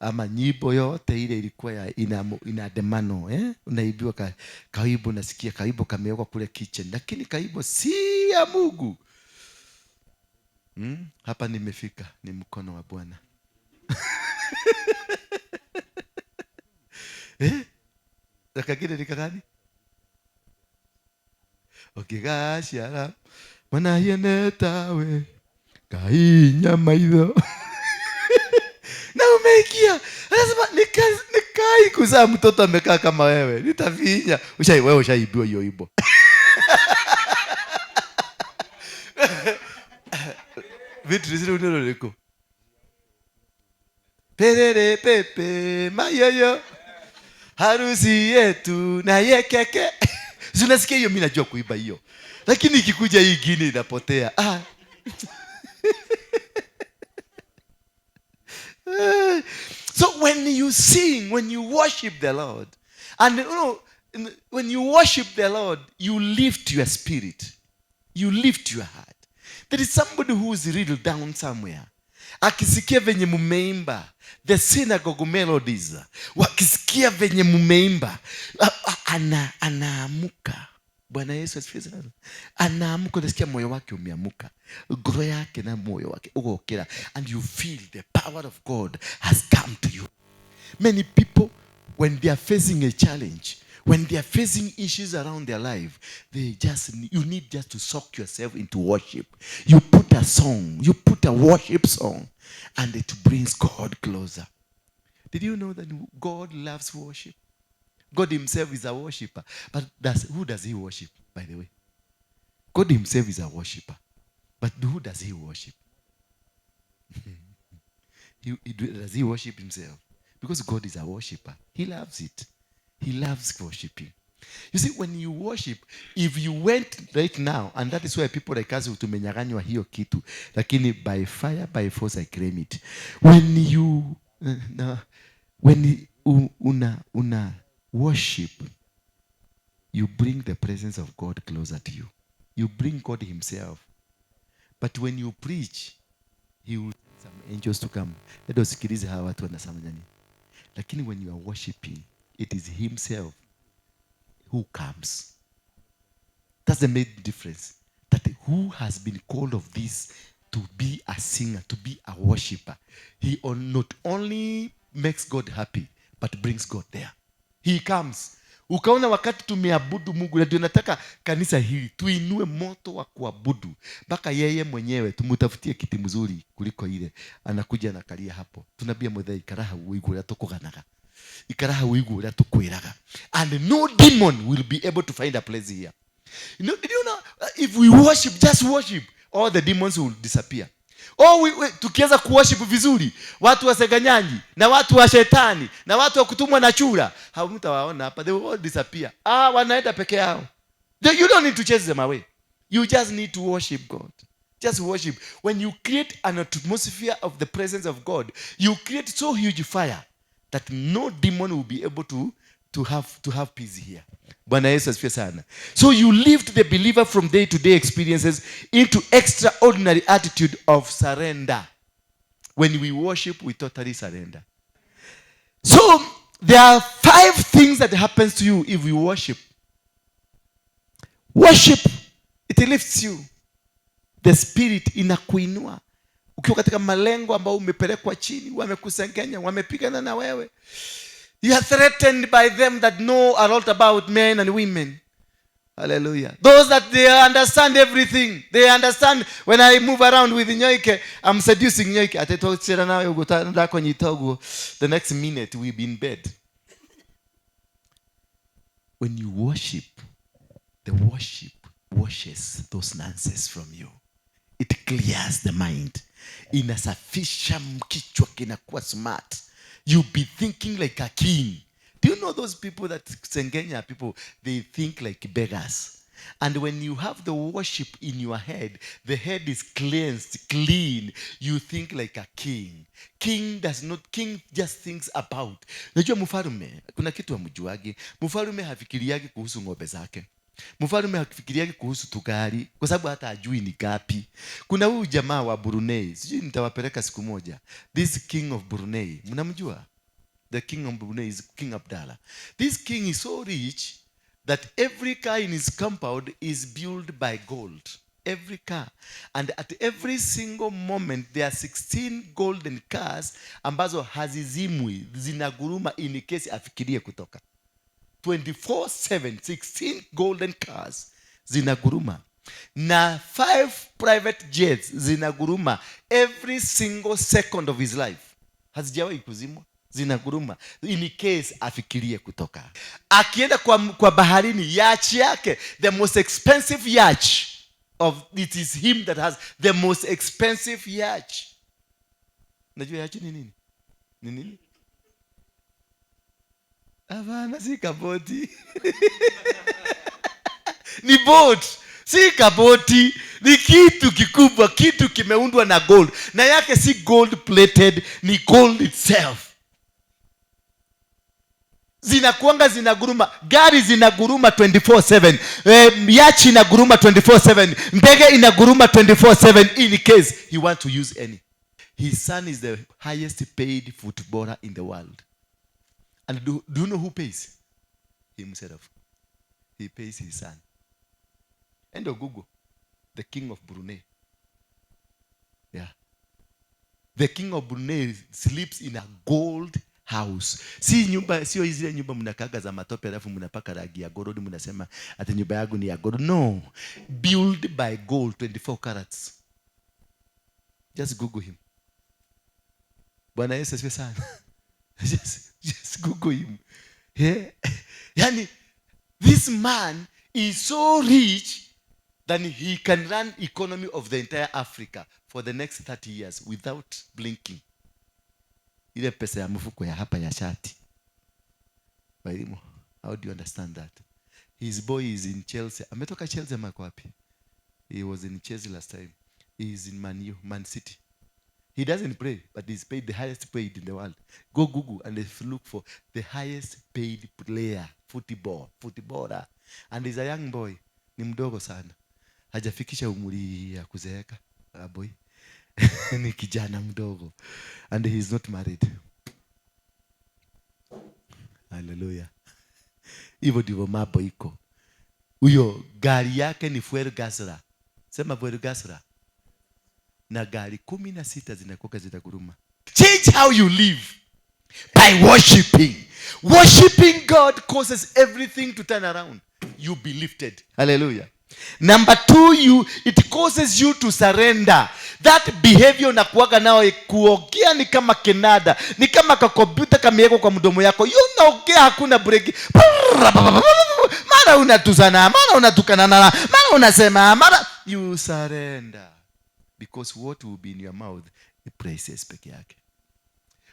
[SPEAKER 1] Ama nyimbo yote ile ilikuwa ya ina Demano, Unaibiwa kaibo, nasikia kaibo kamewekwa kule kitchen. Lakini kaibo si ya Mungu. Hapa nimefika, ni mkono wa Bwana. Nakagire nikagani? Okigashara mana yenetawe kainya maitho. Na umeikia. Lazima nikai kuzaa mtoto amekaa kama wewe. Nitavinya. Wewe ushaibiwa hiyo ibo. Vitu zile unaloleko. Perere pepe mayoyo. Harusi yetu na yekeke. Unasikia hiyo, mimi najua kuiba hiyo. Lakini ikikuja hii ingine inapotea. So when you sing, when you worship the Lord, and when you worship the Lord, you lift your spirit. You lift your heart. There is somebody who is really down somewhere. Akisikia venye mumeimba, the Synagogue Melodies, wakisikia venye mumeimba, anaamuka. Bwana Yesu asifiwe sana. Anaamuka, unasikia moyo wake umeamuka. Ngoro yake na moyo wake ugokera, and you feel the power of God has come to you. Many people, when they are facing a challenge, when they are facing issues around their life, you need just to soak yourself into worship. You put a song, you put a worship song, and it brings God closer. Did you know that God loves worship? God himself is a worshiper. But who does he worship, by the way? God himself is a worshiper. But who does he worship? Does he worship himself? Because God is a worshiper. He loves it. He loves worshiping. You see, when you worship, if you went right now, and that is why people like us tumenyang'anywa hiyo kitu, lakini by fire, by force, I claim it. When una worship, you bring the presence of God closer to you. You bring God himself. But when you preach, he will send some angels to come. Let us sikilize hawa watu wanasema nini. Lakini when you are worshiping, it is himself who comes. That's the main difference. That who has been called of this to be a singer, to be a worshiper. He not only makes God happy, but brings God there. He comes. Ukaona wakati tumeabudu Mungu, ndio nataka kanisa hili tuinue moto wa kuabudu mpaka yeye mwenyewe tumutafutie kiti mzuri kuliko ile anakuja anakalia hapo. Tunabia mudhai karaha uigura tukuganaga. Ikaraha uigura tukwiraga. And no demon will be able to find a place here. You know, if we worship, just worship, all the demons will disappear. Tukianza kuworship vizuri, watu wa seganyanyi na watu wa shetani na watu wa kutumwa na chura, hamtawaona hapa. They will all disappear. Wanaenda peke yao. You don't need to chase them away. You just need to worship God. Just worship. When you create an atmosphere of the presence of God, you create so huge fire that no demon will be able to have peace here. Bwana Yesu asifiwe sana. So you lift the believer from day to day experiences into extraordinary attitude of surrender. When we worship, we totally surrender. So there are 5 things that happens to you if we worship. Worship, it lifts you. The spirit inakuinua. Ukiwa katika malengo ambao umepelekwa chini, wamekusengenya, wamepigana na wewe. You are threatened by them that know a lot about men and women. Hallelujah. Those that they understand everything. They understand when I move around with Nyoike, I'm seducing Nyoike. The next minute we'll be in bed. When you worship, the worship washes those nonsense from you. It clears the mind. Inasafisha kichwa kinakuwa smart. You'll be thinking like a king. Do you know those people that Sengenya people, they think like beggars? And when you have the worship in your head, the head is cleansed, clean. You think like a king. King just thinks about. Najua mfarume, kuna kitu hamjuagi. Mfarume hafikiriagi kuhusu ng'ombe zake. Mfarume hafikiriagi kuhusu tugari, kwa sababu hata ajui ni gapi. Kuna huyu jamaa wa Brunei, sijui nitawapeleka siku moja. This king of Brunei, mnamjua? The king of Brunei is King Abdallah. This king is so rich that every car in his compound is built by gold. Every car. And at every single moment, there are 16 golden cars ambazo hazizimwi, zinaguruma in case afikirie kutoka. 24/7, 16 golden cars zinaguruma. Na 5 private jets zinaguruma every single second of his life. Hazijawahi kuzimwa. Zinaguruma in case afikirie kutoka. Akienda kwa baharini, yacht yake, the most expensive yacht it is him that has the most expensive yacht. Najua yacht ni nini? Ni nini? Avana si kaboti. Ni boat. Si kaboti. Ni kitu kikubwa, kitu kimeundwa na gold. Na yake si gold plated, ni gold itself. Zinaguruma, gari zinaguruma 24/7, yachi inaguruma 24/7, ndege inaguruma 24/7 in case he want to use any. His son is the highest paid footballer in the world. And do you know who pays? Himself. He pays his son. And Google, the king of Brunei. Yeah. The king of Brunei sleeps in a gold house. Si nyumba, sio hizi nyumba mnakaga za matope alafu mnapaka rangi ya gold mnasema ati nyumba yangu ni ya gold. No. Built by gold, 24 carats. Just Google him. Bwana Yesu asifiwe sana. Just Google him. Yeah. Yani, this man is so rich that he can run economy of the entire Africa for the next 30 years without blinking. Ile pesa ya mfuko ya hapa ya shati. Bailimo, how do you understand that? His boy is in Chelsea. Ametoka Chelsea mako wapi? He was in Chelsea last time. He is in Man City. He doesn't pray, but he's paid the highest paid in the world. Go Google and look for the highest paid player, footballer. And he's a young boy. Ni mdogo sana. Hajafikisha umri ya kuzeeka. Boy. Ni kijana mdogo. And he is not married. Hallelujah. Hivyo ndivyo mambo iko. Huyo gari yake ni fuel gasra. Sema fuel gasra. Na gari 16 zinakuwa zinaguruma. Change how you live by worshiping. Worshiping God causes everything to turn around. You be lifted. Hallelujah. Number 2, it causes you to surrender. That behavior unakuwaga nao kuongea ni kama kenada, ni kama kakompyuta kamewekwa kwa mdomo yako. Unaongea hakuna break. Mara unatuzana, mara unatukana, mara unasema, mara you surrender. Because what will be in your mouth ni praises peke yake.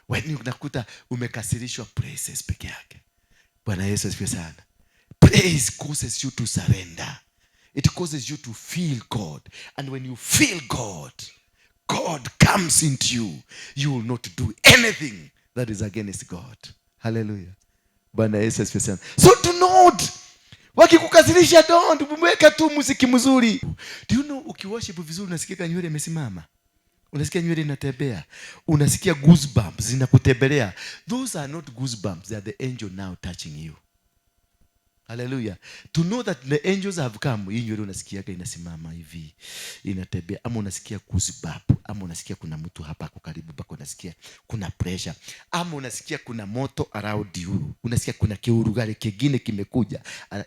[SPEAKER 1] When unakuta umekasirishwa, praises peke yake. Bwana Yesu asifiwe sana. Praise causes you to surrender. It causes you to feel God. And when you feel God, God comes into you. You will not do anything that is against God. Hallelujah. Bwana Yesu asifiwe sana. So do not. Wakikukasirisha don't. Mweka tu muziki mzuri. Do you know ukiworship vizuri unasikika nywele imesimama? Unasikia nywele inatembea. Unasikia goosebumps zinakutembelea. Those are not goosebumps, they are the angel now touching you. Hallelujah. To know that the angels have come, hii nywele unasikiaga inasimama hivi, inatembea, ama unasikia goosebump, ama unasikia kuna mtu hapa ako karibu bako, unasikia kuna pressure, ama unasikia kuna moto around you, unasikia kuna kiurugari kingine kimekuja.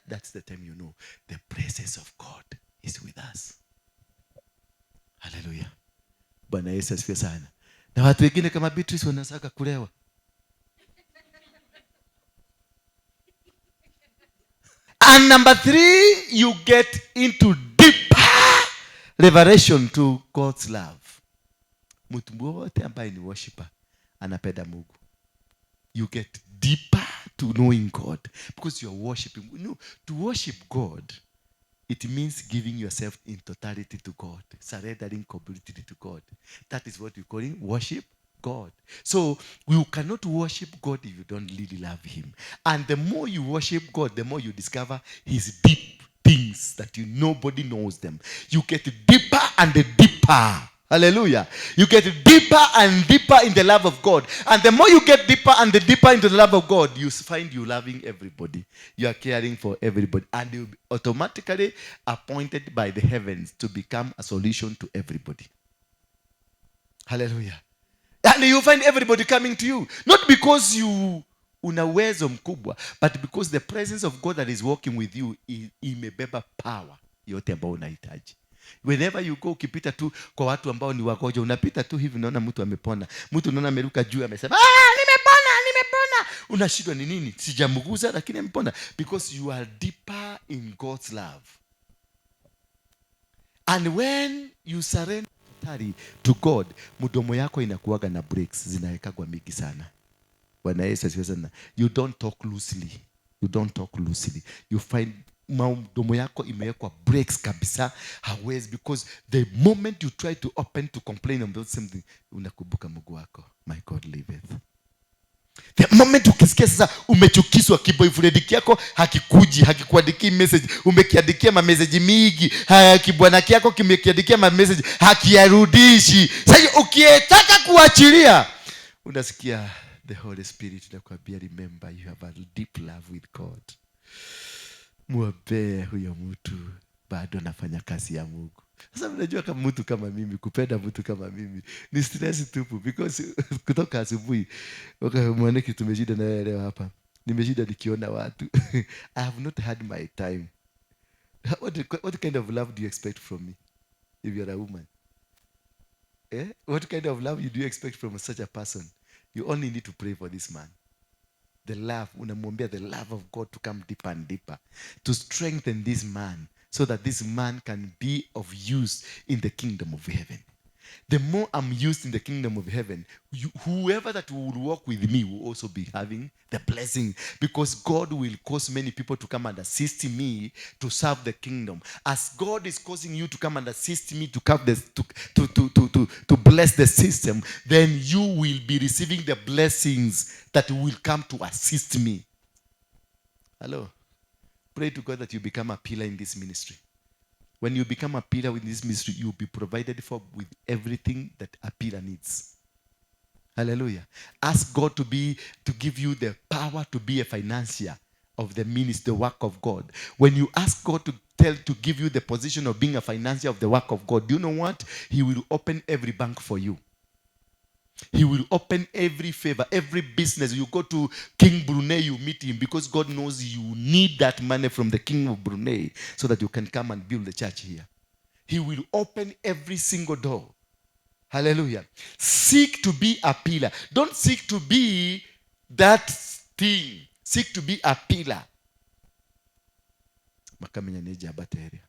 [SPEAKER 1] That's the time you know the presence of God is with us. Hallelujah. Bwana Yesu asifiwe sana. Na watu wengine kama Beatrice wanasaka kulewa. And number 3, you get into deeper revelation to God's love. Mtu wote ambaye ni worshiper anapenda Mungu. You get deeper to knowing God because you are worshiping. You know, to worship God, it means giving yourself in totality to God, surrendering completely to God. That is what we call in worship God. So you cannot worship God if you don't really love him. And the more you worship God, the more you discover his deep things that nobody knows them. You get deeper and deeper. Hallelujah. You get deeper and deeper in the love of God. And the more you get deeper and deeper into the love of God, you find you loving everybody. You are caring for everybody. And you'll be automatically appointed by the heavens to become a solution to everybody. Hallelujah. And you find everybody coming to you. Not because you una uwezo mkubwa, but because the presence of God that is working with you imebeba power yote ambayo unahitaji. Whenever you go, ukipita tu kwa watu ambao ni wagonjwa, unapita tu hivi unaona mtu amepona. Mtu unaona ameruka juu amesema, nimepona. Unashindwa ni nini? Sijamguza lakini amepona. Because you are deeper in God's love. And when you surrender to God, mdomo yako inakuwaga na breaks, zinawekagwa mingi sana. Bwana Yesu asifiwe sana. You don't talk loosely. You find mdomo yako imewekwa breaks kabisa. Hawezi, because the moment you try to open to complain about something, unakumbuka Mungu wako. My God liveth. The moment ukisikia sasa umechukizwa, kiboyfriend yako hakikuandikia message, umekiandikia message mingi, kibwana yako kimekiandikia message, hakiarudishi. Sasa ukietaka kuachilia, unasikia the Holy Spirit nakwambia, remember you have a deep love with God. Muombe huyo mtu, bado nafanya kazi ya Mungu. Sasa mnajua kama mtu kama mimi, kupenda mtu kama mimi ni stress tupu, because kutoka asubuhi mwaneki tumeshida na leo hapa. Nimeshida nikiona watu. I have not had my time. What kind of love do you expect from me if you are a woman? What kind of love do you expect from such a person? You only need to pray for this man. The love, unamwombea the love of God to come deeper and deeper, to strengthen this man, so that this man can be of use in the kingdom of heaven. The more I'm used in the kingdom of heaven, whoever that will walk with me will also be having the blessing, because God will cause many people to come and assist me to serve the kingdom. As God is causing you to come and assist me to come to bless the system, then you will be receiving the blessings that will come to assist me. Hello. Pray to God that you become a pillar in this ministry. When you become a pillar with this ministry, you'll be provided for with everything that a pillar needs. Hallelujah. Ask God to give you the power to be a financier of the ministry, the work of God. When you ask God to give you the position of being a financier of the work of God, do you know what? He will open every bank for you. He will open every favor, every business. You go to King Brunei, you meet him, because God knows you need that money from the King of Brunei so that you can come and build the church here. He will open every single door. Hallelujah. Seek to be a pillar. Don't seek to be that thing. Seek to be a pillar. Makamenya neja bateria.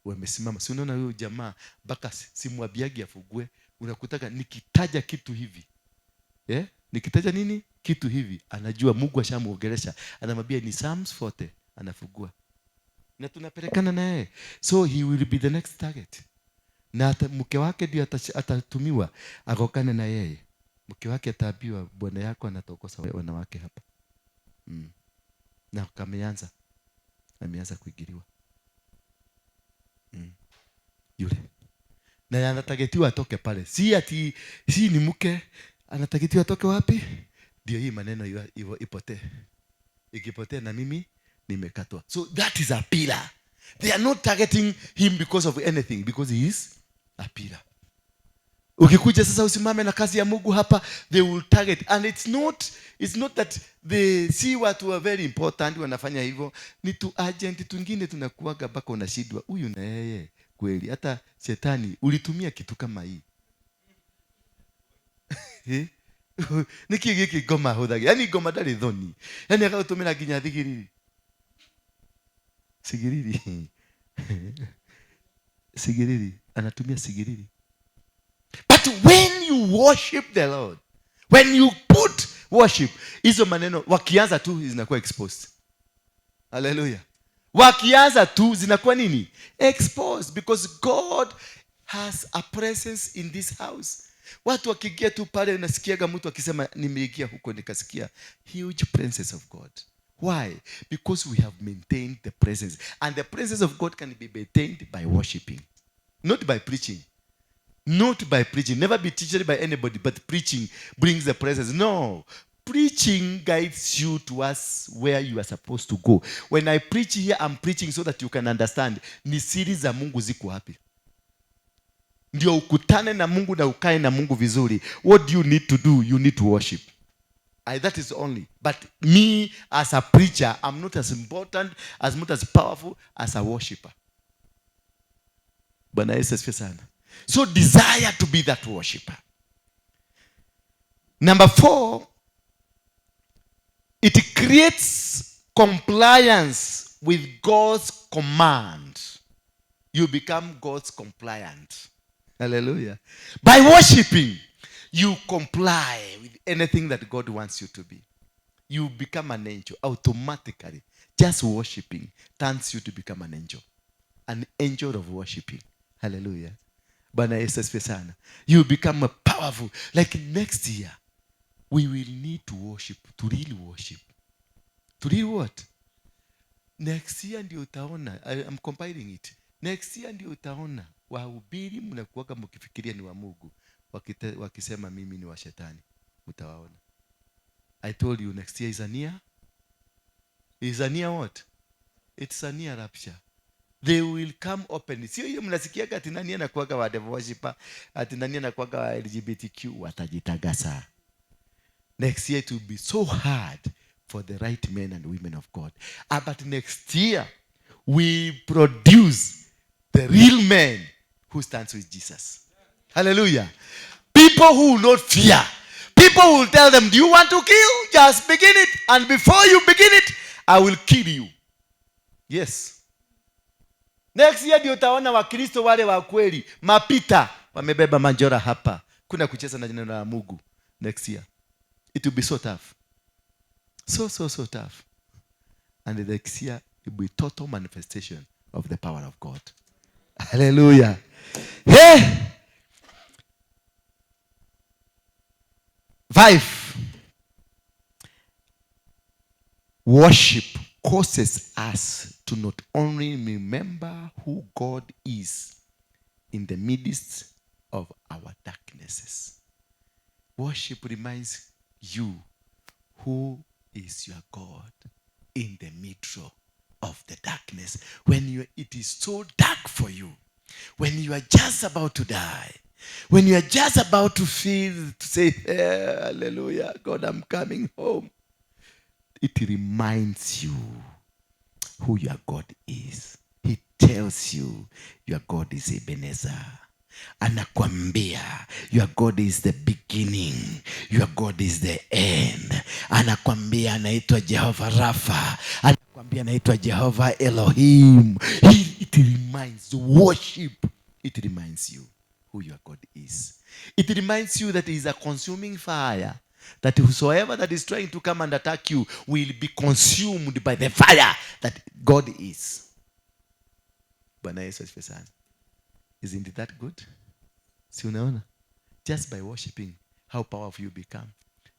[SPEAKER 1] Wamesimama. Si unaona huyo jamaa mpaka simwabiagi afugue. Unakutaka nikitaja kitu hivi. Nikitaja nini? Kitu hivi. Anajua Mungu ashamuongelesha. Anamwambia ni Psalms 40. Anafugua. Na tunapelekana na yeye. So he will be the next target. Na mke wake ndio atatumiwa agokane na yeye. Mke wake ataambiwa, bwana yako anatokosa wanawake hapa. Na ameanza kuingiliwa. Yule Na anatagetiwa atoke pale. Si ni mke, anatagetiwa atoke wapi? Ndio hii maneno hivyo ipotee. Ikipotea na mimi nimekatwa. So that is a pillar. They are not targeting him because of anything, because he is a pillar. Ukikuja sasa usimame na kazi ya Mungu hapa, they will target. And it's not that they see watu are very important wanafanya hivyo. Ni tu agent tungine tunakuaga baka unashidwa. Huyu na yeye kweli hata shetani ulitumia kitu kama hii. Niki giki goma hodagi. Yaani goma dali dhoni. Yaani akautumia ginya thigiriri. Sigiriri. Anatumia sigiriri. But when you worship the Lord, when you put worship, hizo maneno wakianza tu zinakuwa exposed. Hallelujah. Wakianza tu zinakuwa nini? Exposed, because God has a presence in this house. Watu wakigia tu pale unasikiaga mtu akisema nimeingia huko nikasikia huge presence of God. Why? Because we have maintained the presence, and the presence of God can be maintained by worshiping, not by preaching. Not by preaching. Never be teached by anybody, but preaching brings the presence. No. Preaching guides you towards where you are supposed to go. When I preach here, I'm preaching so that you can understand. Ni siri za Mungu ziko wapi? Ndio ukutane na Mungu na ukae na Mungu vizuri. What do you need to do? You need to worship. That is only. But me as a preacher, I'm not as important, as much as powerful as a worshiper. Bwana Yesu asifiwe sana. So desire to be that worshiper. Number 4, it creates compliance with God's command. You become God's compliant. Hallelujah. By worshiping, you comply with anything that God wants you to be. You become an angel automatically. Just worshiping turns you to become an angel. An angel of worshiping. Hallelujah. Bwana Yesu asifiwe sana. You become a powerful. Like next year, we will need to worship. To really worship. To really what? Next year ndio utaona. I'm compiling it. Next year ndio utaona. Wahubiri mnakuwaga mkifikiria ni wa Mungu. Wakisema mimi ni wa shetani. Mtawaona. I told you next year is a near. Is a near what? It's a near rapture. They will come openly. Sio hiyo mnasikiaga ati nani anakuaga wa devil worshiper, ati nani anakuaga wa LGBTQ, watajitagasa. Next year it will be so hard for the right men and women of God. But next year we produce the real men who stands with Jesus. Hallelujah. People who will not fear. People who will tell them, do you want to kill? Just begin it. And before you begin it, I will kill you. Yes. Next year ndio utaona Wakristo wale wa kweli, mapita, wamebeba manjora hapa. Kuna kucheza na neno la Mungu. Next year. It will be so tough. So tough. And the next year, it will be total manifestation of the power of God. Hallelujah. Hey! 5. Worship causes us to not only remember who God is in the midst of our darknesses. Worship reminds you who is your God in the middle of the darkness. When it is so dark for you, when you are just about to die, when you are just about to say, hallelujah, God, I'm coming home. It reminds you who your God is. He tells you your God is Ebenezer. Anakwambia your God is the beginning, your God is the end. Anakwambia anaitwa Jehovah Rapha, anakwambia anaitwa Jehovah Elohim. It reminds worship. It reminds you who your God is. It reminds you that he is a consuming fire, that whosoever that is trying to come and attack you will be consumed by the fire that God is. Bwana Yesu asifiwe sana. Isn't it that good? Si unaona? Just by worshiping, how powerful you become.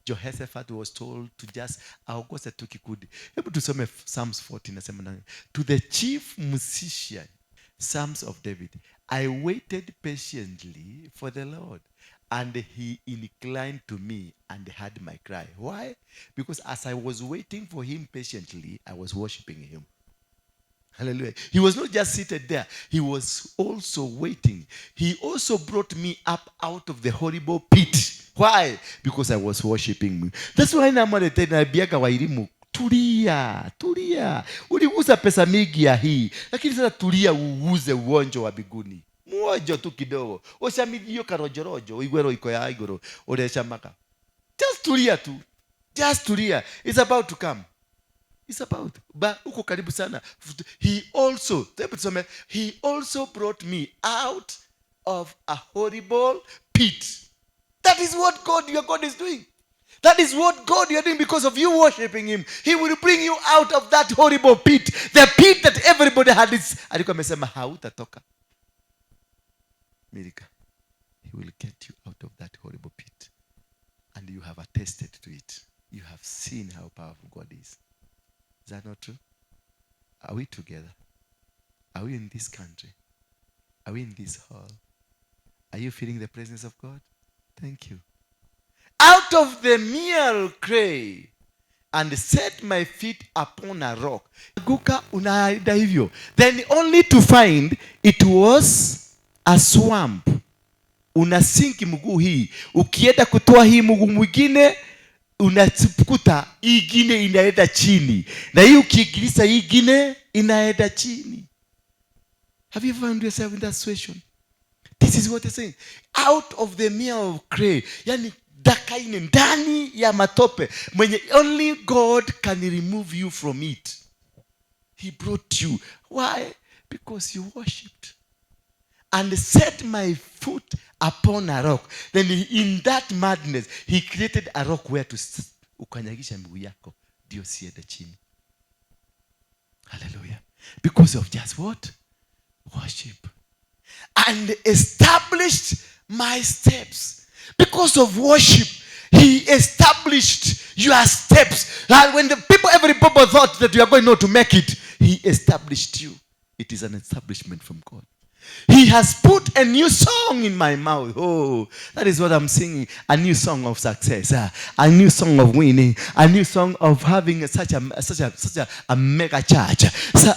[SPEAKER 1] Jehoshaphat was told to just aongoze tu kikundi. Hebu tusome Psalms 40 nasema nani? To the chief musician, Psalms of David. I waited patiently for the Lord, and he inclined to me and heard my cry. Why? Because as I was waiting for him patiently, I was worshiping him. Hallelujah. He was not just seated there, he was also waiting. He also brought me up out of the horrible pit. Why? Because I was worshiping him. That's why nabiaga wairimu, tulia. Uliguza pesa mingi ya hii, lakini sasa tulia uuze uonjo wa biguni. Muonjo tu kidogo. Oshamilio karojorojo, igwero iko ya igoro, odeshamaka. Just tulia tu. Just tulia. It's about to come. It's about. But uko karibu sana. He also brought me out of a horrible pit. That is what your God is doing. That is what God you are doing because of you worshiping him. He will bring you out of that horrible pit. The pit that everybody had is. Alikuwa amesema hautatoka. Mirika. He will get you out of that horrible pit. And you have attested to it. You have seen how powerful God is. Is that not true? Are we together? Are we in this country? Are we in this hall? Are you feeling the presence of God? Thank you. Out of the mere clay and set my feet upon a rock. Guka unaida hivyo. Then only to find it was a swamp. Unasinki mguu hii. Ukienda kutoa hii mguu mwingine, unakuta hii ingine inaenda chini. Na hii ukiigilisa hii ingine inaenda chini. Have you ever found yourself in that situation? This is what they're saying. Out of the mere of clay. Yani dakaine ndani ya matope. Mwenye only God can remove you from it. He brought you. Why? Because you worshipped. And set my foot upon a rock. Then in that madness, he created a rock where to ukanyagisha miguu yako ndio siende chini. Hallelujah. Because of just what? Worship. And established my steps. Because of worship, he established your steps. And when every people thought that you are going not to make it, he established you. It is an establishment from God. He has put a new song in my mouth. Oh, that is what I'm singing. A new song of success. A new song of winning. A new song of having such a mega church.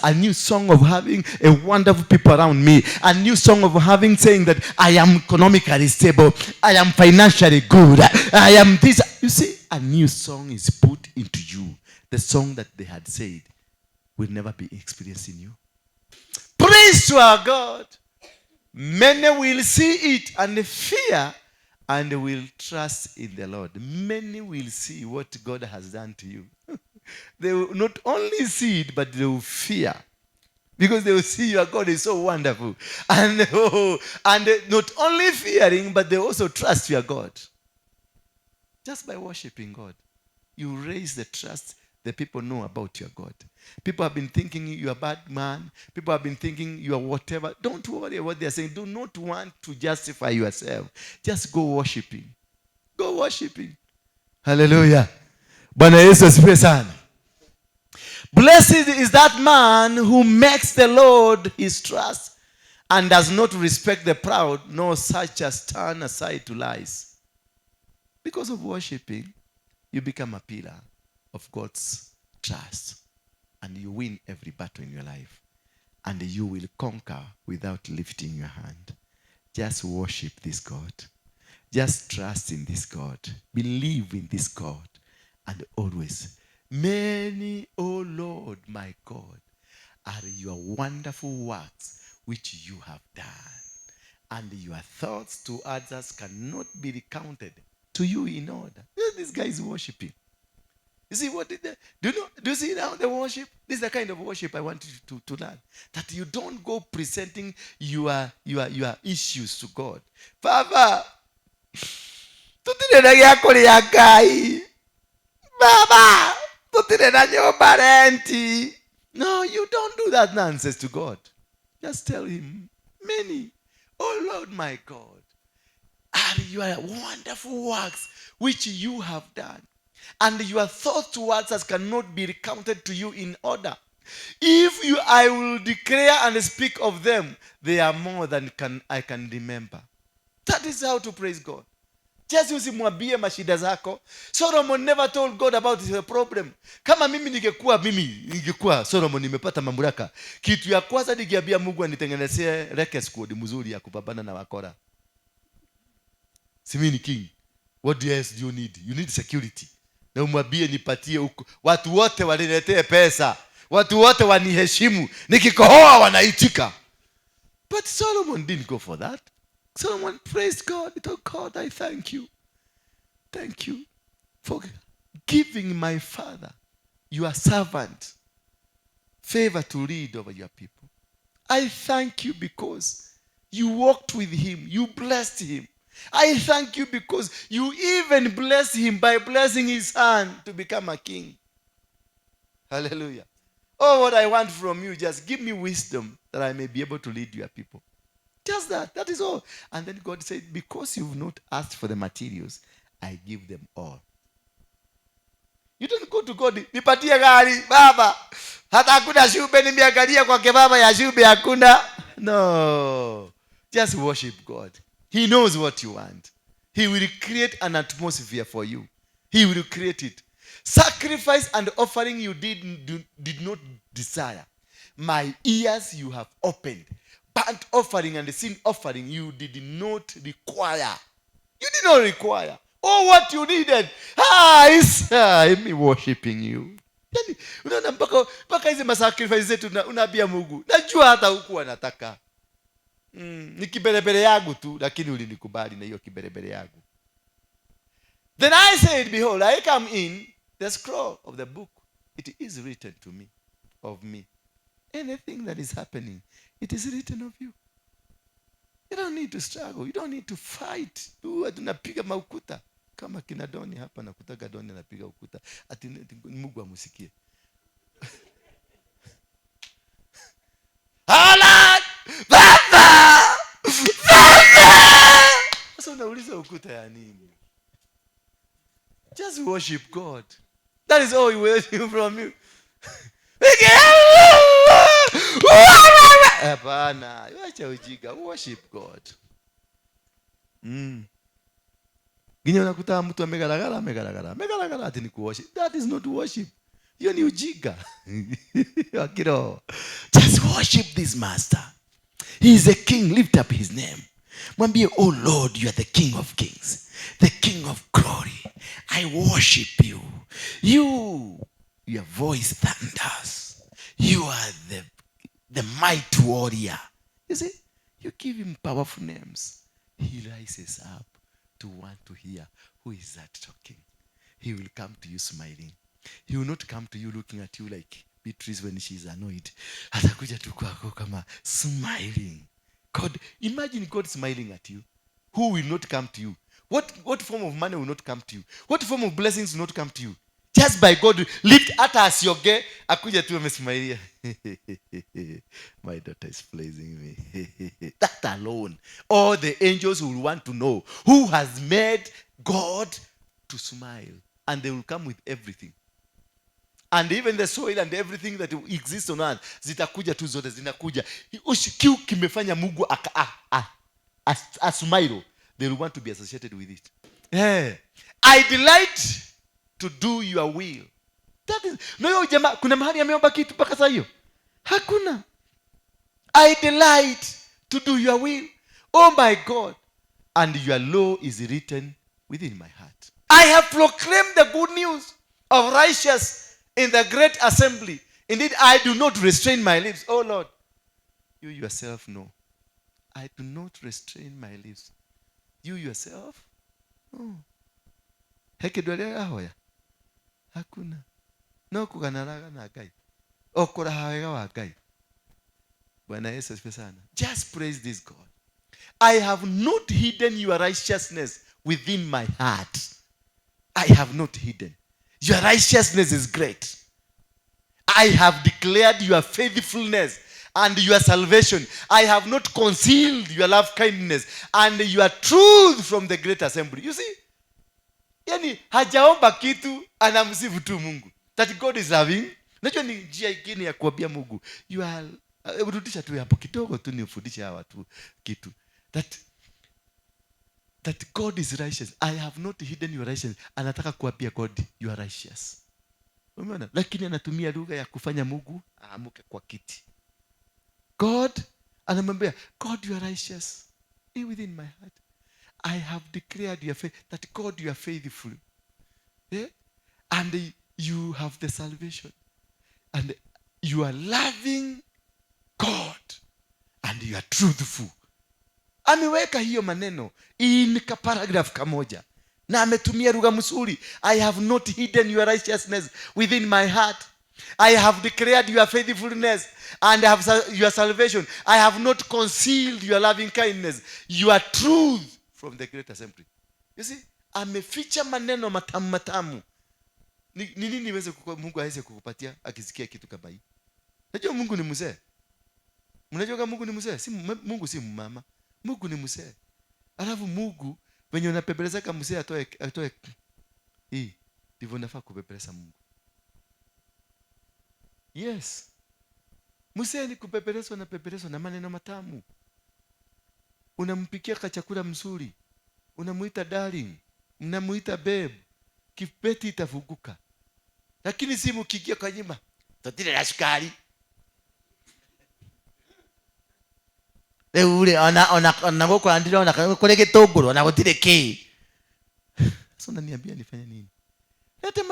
[SPEAKER 1] A new song of having a wonderful people around me. A new song of having saying that I am economically stable. I am financially good. I am this. You see, a new song is put into you. The song that they had said will never be experienced in you. Praise to our God. Many will see it and fear and will trust in the Lord. Many will see what God has done to you. They will not only see it, but they will fear. Because they will see your God is so wonderful. And not only fearing, but they also trust your God. Just by worshiping God, you raise the trust that people know about your God. People have been thinking you are a bad man. People have been thinking you are whatever. Don't worry what they are saying. Do not want to justify yourself. Just go worshiping. Go worshiping. Hallelujah. Bwana Yesu asifiwe sana. Blessed is that man who makes the Lord his trust and does not respect the proud, nor such as turn aside to lies. Because of worshiping, you become a pillar of God's trust. And you win every battle in your life. And you will conquer without lifting your hand. Just worship this God. Just trust in this God. Believe in this God. And always, many, O Lord, my God, are your wonderful works which you have done. And your thoughts to others cannot be recounted to you in order. This guy is worshiping. You see what did they, do you see now the worship? This is the kind of worship I want you to learn. That you don't go presenting your issues to God. Baba, tutirena yako ya gai. Baba, tutirena nyumba renti. No, you don't do that nonsense to God. Just tell him, many, oh Lord my God, are your wonderful works which you have done. And your thoughts towards us cannot be recounted to you in order. If I will declare and speak of them, they are more than I can remember. That is how to praise God. Just usimwambie mashida zako. Solomon never told God about his problem. Kama mimi ningekuwa Solomon, nimepata mamlaka, kitu ya kwanza ningeambia Mungu anitengenezee record code mzuri ya kupambana na wakora. Si mimi ni king. What else do you need? You need security. Na umwambie nipatie huko, watu wote waniletee pesa, watu wote waniheshimu, nikikohoa wanaitika. But Solomon didn't go for that. Solomon praised God. He told God, I thank you. Thank you for giving my father, your servant, favor to lead over your people. I thank you because you walked with him. You blessed him. I thank you because you even blessed him by blessing his son to become a king. Hallelujah. Oh, what I want from you, just give me wisdom that I may be able to lead your people. Just that. That is all. And then God said, because you've not asked for the materials, I give them all. You don't go to God, nipatie gari, baba. Hata hakuna shube, nimeangalia kwake baba ya shube hakuna. No. Just worship God. He knows what you want. He will create an atmosphere for you. He will create it. Sacrifice and offering you did not desire. My ears you have opened. Burnt offering and the sin offering you did not require. You did not require. Oh, what you needed. Is me worshiping you. Yani, unaona mpaka hizi masacrifice zetu unaambia Mungu, najua hata huku anataka. Ni kiberebere yangu tu, lakini ulinikubali na hiyo kiberebere yangu. Then I said, behold, I come in the scroll of the book. It is written to me, of me. Anything that is happening, it is written of you. You don't need to struggle. You don't need to fight. Tunapiga maukuta. Kama kina Doni hapa nakutaga Doni anapiga ukuta. Ati Mungu amusikie. Hala! Baba! Baba! Sasa unauliza ukuta ya nini? Just worship God. That is all we want from you. Hapana, acha ujiga, worship God. Ginyo nakuta mtu amegaragara ati ni kuworship. That is not worship. Hiyo ni ujiga. Akiro. Just worship this master. He is a king. Lift up his name. Mwambie, oh Lord, you are the King of kings, the King of glory. I worship you. Your voice thunders. You are the mighty warrior. You see, you give him powerful names. He rises up to want to hear, who is that talking? He will come to you smiling. He will not come to you looking at you like Beatrice when she is annoyed. Atakuja tu kwako kama smiling. God, imagine God smiling at you. Who will not come to you? What form of money will not come to you? What form of blessings will not come to you? Just by God, lift hata asioge, akuja tu amesmailia. My daughter is pleasing me. That alone, all the angels will want to know who has made God to smile. And they will come with everything. And even the soil and everything that exists on earth, zitakuja tu zote, zinakuja. Kiu kimefanya Mungu a smile. They will want to be associated with it. Yeah. I delight to do your will. That is, no jamaa, kuna mahali ameomba kitu mpaka saa hiyo? Hakuna. I delight to do your will. Oh my God. And your law is written within my heart. I have proclaimed the good news of righteousness in the great assembly. Indeed, I do not restrain my lips. Oh Lord, you yourself know. I do not restrain my lips. You yourself? No. Hekedwele ahoya. Hakuna. No kuganaraga na Ngai. Okora hawega wa Ngai. Bwana Yesu asifiwe sana. Just praise this God. I have not hidden your righteousness within my heart. I have not hidden. Your righteousness is great. I have declared your faithfulness and your salvation. I have not concealed your love kindness and your truth from the great assembly. You see? Yani hajaomba kitu, anamsifu tu Mungu. That God is loving, Najua ni njia ingine ya kuambia Mungu, you are rudisha tu hapo kidogo tu nifundishe hawa watu kitu. That God is righteous. I have not hidden your righteousness. Anataka kuambia God you are righteous. Umeona? Lakini anatumia lugha ya kufanya Mungu aamuke kwa kiti. God anamwambia, God you are righteous. Be within my heart. I have declared your faith, that God you are faithful. Yeah? And you have the salvation. And you are loving God. And you are truthful. Ameweka hiyo maneno in ka paragraph kamoja. Na ametumia lugha mzuri. I have not hidden your righteousness within my heart. I have declared your faithfulness and I have your salvation. I have not concealed your loving kindness, your truth from the great assembly. You see, ameficha maneno matamu matamu. Ni nini niweze Mungu aweze kukupatia akisikia kitu kama hii? Najua Mungu ni mzee. Mnajua kama Mungu ni mzee? Mungu si mama. Mungu ni mzee. Alafu Mungu wenye unapepeleza kama mzee atoe hii ndivyo nafaa kupepeleza Mungu. Yes. Mzee ni kupepelezwa na maneno matamu. Unampikia chakula mzuri. Unamuita darling, mnamuita babe. Kipeti itafunguka. Lakini si mkigia kwa nyuma. Totile na sukari. Ule ona ngoko andira ona kule kitunguru ona gutire ki. Sasa unaniambia nifanye nini? Lete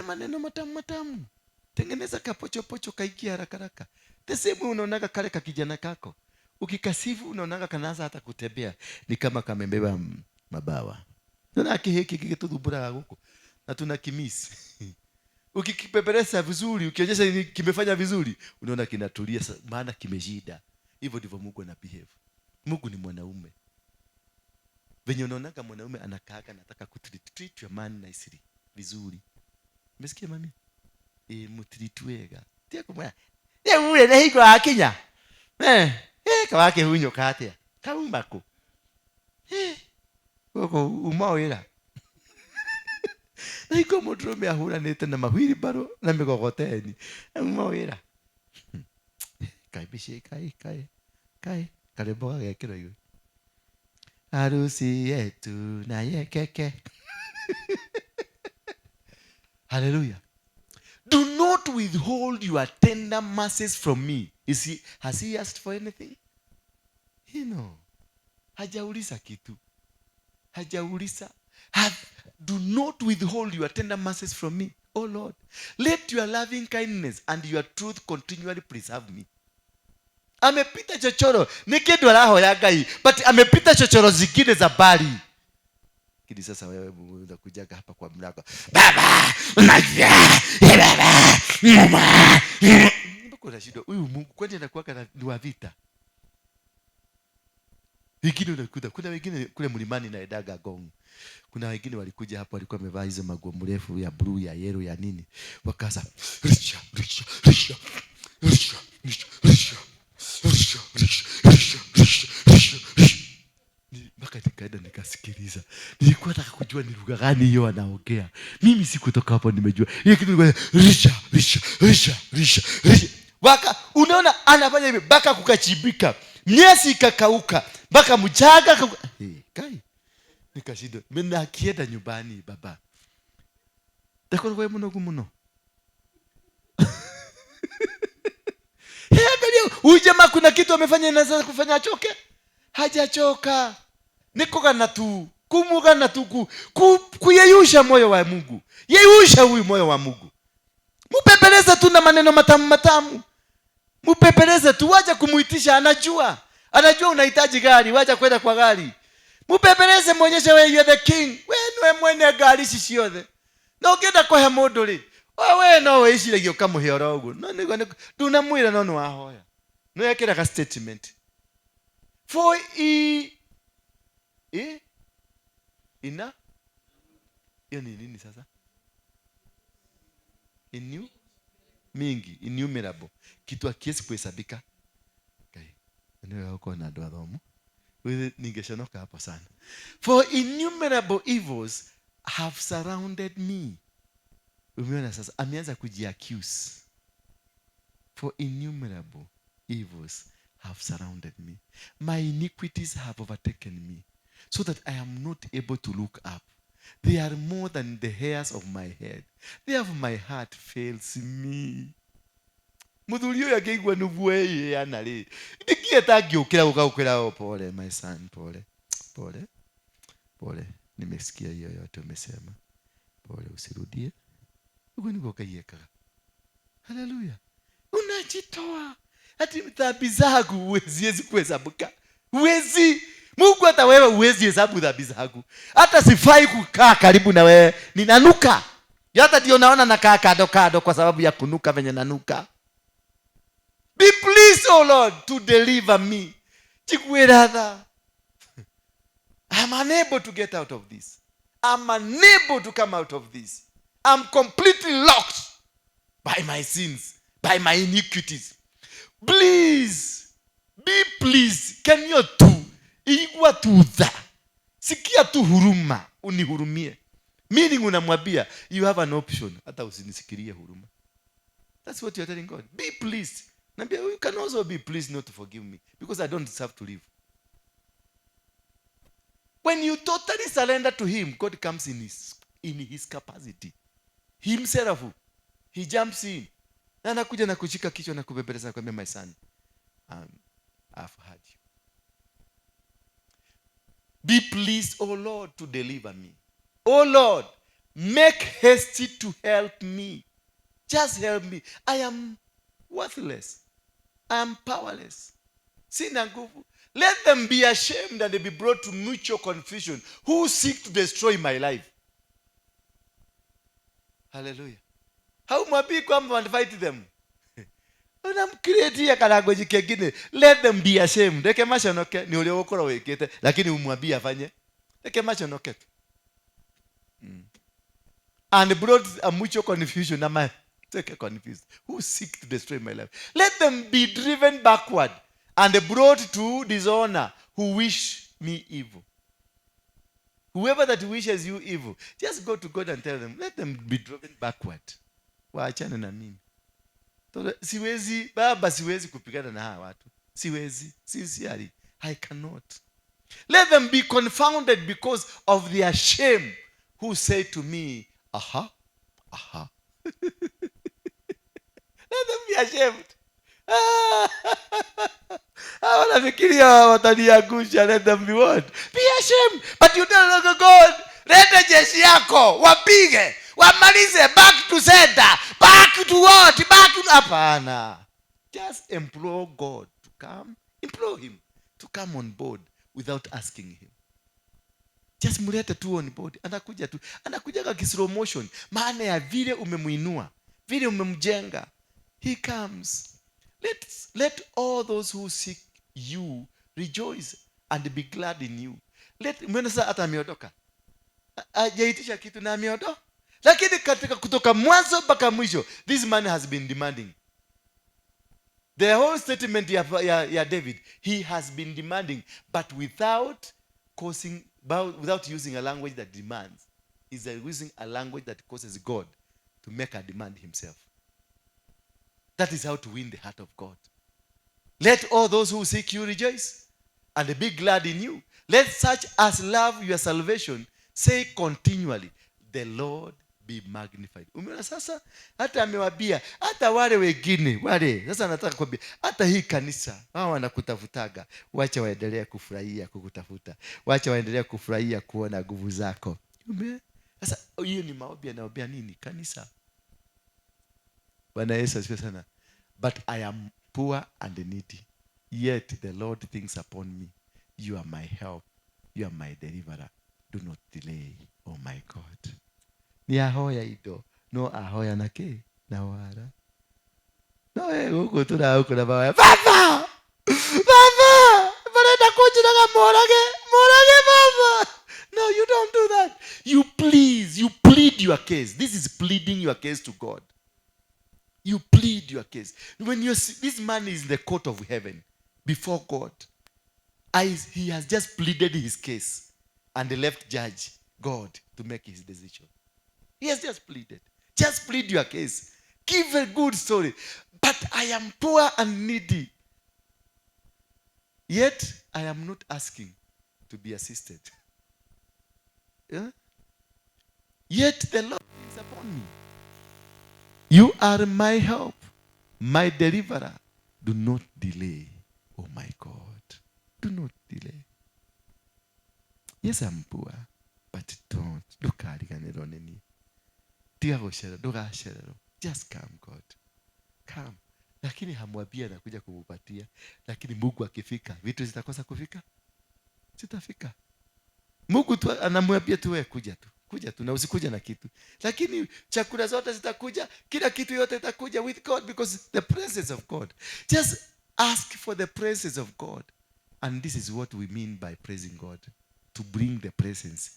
[SPEAKER 1] maneno matamu. Tengeneza kapocho kaikia haraka. Tesemu unaonaga kale kakijana kako. Ukikasifu unaonaga kanaanza hata kutembea. Ni kama kamembeba mabawa. Tuna hiki kitudhubura huko. Na tuna kimisi. Ukikipepeleza vizuri, ukionyesha kimefanya vizuri, unaona kinatulia maana kimejida. Hivyo ndivyo Mungu ana behave. Mungu ni mwanaume. Venye unaonaga mwanaume anakaaga anataka kutreat your man nicely, vizuri. Umesikia mami? Mutritwega. Tia kumwa. Ule na hiko akinya. Kawake hunyo katia. Kaumbako. Koko umaoira. Na hiko mudrume ahuranite na mahwiri baro na migogoteni. Umaoira. Kaibishe kai karebo gakiro hiyo. Harusi yetu na yekeke. Hallelujah. Do not withhold your tender mercies from me. Has he asked for anything? Hajauliza kitu. Do not withhold your tender mercies from me, oh Lord. Let your loving kindness and your truth continually preserve me. Amepita chochoro. Ni kitu anahoya Ngai, but amepita chochoro zingine za bali. Kidi sasa wewe unakujaga hapa kwa mlango. Baba, unajua. Baba, mama. Mbona shida huyu Mungu kwani anakuwa ni wa vita? Wengine unakuta kuna wengine kule mlimani na edaga gong. Kuna wengine walikuja hapo walikuwa wamevaa hizo maguo mrefu ya blue ya yellow ya nini. Wakaanza risha. Mpaka nikaenda nikasikiliza. Nilikuwa nataka kujua ni lugha gani hiyo anaongea. Mimi sikutoka hapo nimejua. Hiyo kitu ni risha. Unaona anafanya hivi mpaka kukachibika. Nyasi ikakauka. Mpaka mchaga kai. Nikashinda. Mimi akienda nyumbani baba. Takoro wewe muno. Huyu jamaa kuna kitu amefanya inaweza kufanya achoke? Hajachoka. Niko kana tu. Kumugana tu kuyeyusha moyo wa Mungu. Yeyusha huyu moyo wa Mungu. Mupepeleze tu na maneno matamu. Mupepeleze tu, wacha kumuitisha, anajua. Anajua unahitaji gari, wacha kwenda kwa gari. Mupepeleze muonyeshe wewe you are the king. Wewe mwene gari sisiothe. Na ukienda kwa hemodoli. Wewe no weishiragio kamuhioro ugu. No tunamwira no wahoya. No yakira ka statement. For ina hiyo ni nini sasa? Innumerable. Kitu akiesi kuhesabika. Okay. Ndio uko na doa domo. Wewe ningeshonoka hapo sana. For innumerable evils have surrounded me. Umeona sasa ameanza kujiaccuse. For innumerable evils have surrounded me. My iniquities have overtaken me, so that I am not able to look up. They are more than the hairs of my head. Therefore my heart fails me. Muthuri uyu akigwa nuvu yana ri. Ndikieta angiukira gukaukira pole my son, pole. Pole. Pole. Nimesikia hiyo yote umesema. Pole, usirudie. Uko niko kaieka. Hallelujah. Unajitoa. Hati dhambi zangu huwezi kuhesabuka. Huwezi. Mungu hata wewe huwezi hesabu dhambi zangu. Hata sifai kukaa karibu na wewe. Ninanuka. Hata ndio naona nakaa kado kwa sababu ya kunuka venye nanuka. Be pleased, O Lord, to deliver me. Chikueradha. I'm unable to get out of this. I'm unable to come out of this. I'm completely locked by my sins, by my iniquities. Please, be pleased. Can you do? Igwa tuza. Sikia tu huruma, unihurumie. Meaning unamwambia, you have an option. Hata usinisikirie huruma. That's what you're telling God. Be pleased. Nambia, you can also be pleased not to forgive me, because I don't deserve to live. When you totally surrender to him, God comes in his capacity. Himself, he jumps in. Na anakuja na kushika kichwa na kubebeleza kwambia, my son, I've heard you. Be pleased, O Lord, to deliver me. O Lord, make haste to help me. Just help me. I am worthless. I am powerless. Sina nguvu. Let them be ashamed and they be brought to mutual confusion who seek to destroy my life. Hallelujah. How mwabii kwamba and fight them? Unamcreate karagoji kengine. Let them be ashamed. Deke mashonoke ni ule ukora wekete, lakini umwambie afanye. Deke mashonoke. And brought a mutual confusion. Am I confused? Who seek to destroy my life? Let them be driven backward and brought to dishonor who wish me evil. Whoever that wishes you evil, just go to God and tell them, let them be driven backward. Waachane na mimi. Siwezi, baba siwezi kupigana na hawa watu. Siwezi, sincerely, I cannot. Let them be confounded because of their shame who say to me, aha, aha. Let them be ashamed. Wanafikiria wataniangusha. Let them be what? Be ashamed. But you tell God, leta jeshi yako, wapige, wamalize, back to center, back to what? Back to... Hapana. Just implore God to come, implore him to come on board without asking him. Just mulete tu on board. Anakuja tu. Anakuja kwa slow motion. Maana ya vile umemuinua, vile umemjenga. He comes. Let all those who seek you rejoice and be glad in you. Mbona sasa hata ameondoka? Hajaitisha kitu na ameondoka. Lakini katika kutoka mwanzo mpaka mwisho, this man has been demanding. The whole statement ya David, he has been demanding, but without using a language that demands. He's using a language that causes God to make a demand himself. That is how to win the heart of God. Let all those who seek you rejoice and be glad in you. Let such as love your salvation say continually, the Lord be magnified. Umeona sasa? Hata amewambia, hata wale wengine, wale, sasa nataka kuambia, hata hii kanisa, hao wanakutafutaga, wacha waendelee kufurahia kukutafuta. Wacha waendelee kufurahia kuona nguvu zako. Umeona? Sasa hiyo ni maombi anaombea nini? Kanisa. Bwana Yesu asifiwe sana. But I am poor and needy. Yet the Lord thinks upon me. You are my help. You are my deliverer. Do not delay, oh my God. Ni ahoya ido. No ahoya na ke. Na wara. No huko tuna huko na baba. Baba! Baba! Barenda kuchina ga morage. Morage baba. No, you don't do that. You plead your case. This is pleading your case to God. You plead your case. When this man is in the court of heaven before God, he has just pleaded his case and left judge God to make his decision. He has just pleaded. Just plead your case. Give a good story. But I am poor and needy. Yet, I am not asking to be assisted. Yeah? Yet, the Lord is upon me. You are my help, my deliverer. Do not delay. Oh my God. Do not delay. Yes, I'm poor, but don't. Just come, God. Come. Lakini hamwambia anakuja kukupatia. Lakini Mungu akifika, vitu zitakosa kufika? Zitafika. Mungu tu anamwambia tu wewe kuja tu. Kuja tu na usikuja na kitu. Lakini chakula zote zitakuja, kila kitu yote itakuja with God because the presence of God. Just ask for the presence of God. And this is what we mean by praising God. To bring the presence.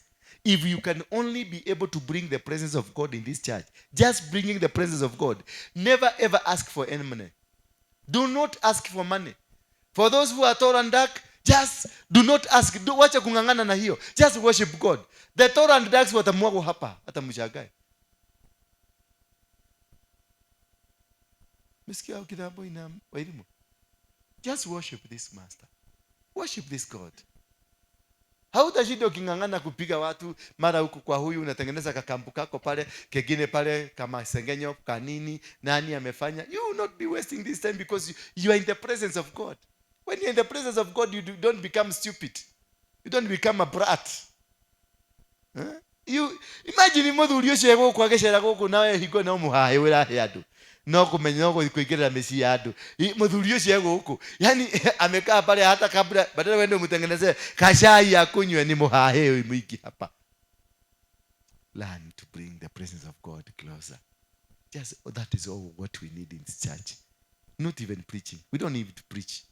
[SPEAKER 1] If you can only be able to bring the presence of God in this church, just bringing the presence of God, never ever ask for any money. Do not ask for money. For those who are tall and dark, just do not ask. Wacha kungangana na hiyo. Just worship God. The tall and dark watamwago hapa, hata mshangae. Msikia kitambo ina wailimu. Just worship this master. Worship this God. Hautashinda ukingangana kupiga watu mara huku kwa huyu, unatengeneza kakampu kako pale, kengine pale kama sengenyo kanini, nani amefanya. You will not be wasting this time because you are in the presence of God. When you are in the presence of God, you don't become stupid. You don't become a brat. Huh? You imagine muthuri ucio egukwa gicera guku nawe hingo no muhahe wirahe andu. No kumenya no kuigirira meci ya andu. Muthuri ucio eguku. Yani amekaa pale hata kabla badala wende mutengeneze kashai ya kunywa ni muhahe mwiki hapa. Learn to bring the presence of God closer. Just that is all what we need in this church. Not even preaching. We don't need to preach.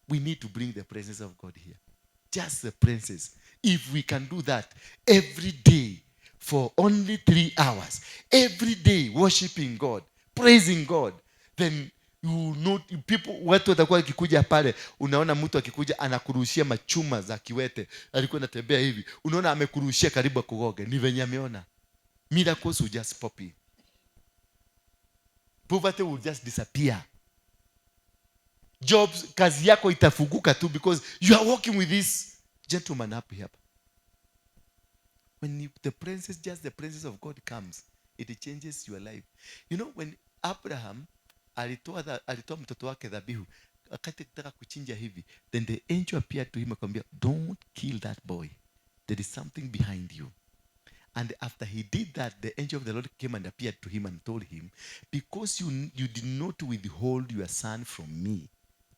[SPEAKER 1] We need to bring the presence of God here. Just the presence. If we can do that every day for only 3 hours, every day worshiping God, praising God, then you know people, watu watakuwa kikuja pale, unaona mtu akikuja anakurushia machuma za kiwete, alikuwa anatembea hivi, unaona amekurushia karibu kugoge, ni venye ameona. Miracles will just pop in. Poverty will just disappear. Jobs, kazi yako itafunguka tu because you are walking with this gentleman up here. When the presence of God comes, it changes your life. You know, when Abraham alitoa mtoto wake dhabihu, akataka kuchinja hivi, then the angel appeared to him akamwambia, don't kill that boy. There is something behind you. And after he did that, the angel of the Lord came and appeared to him and told him, because you did not withhold your son from me,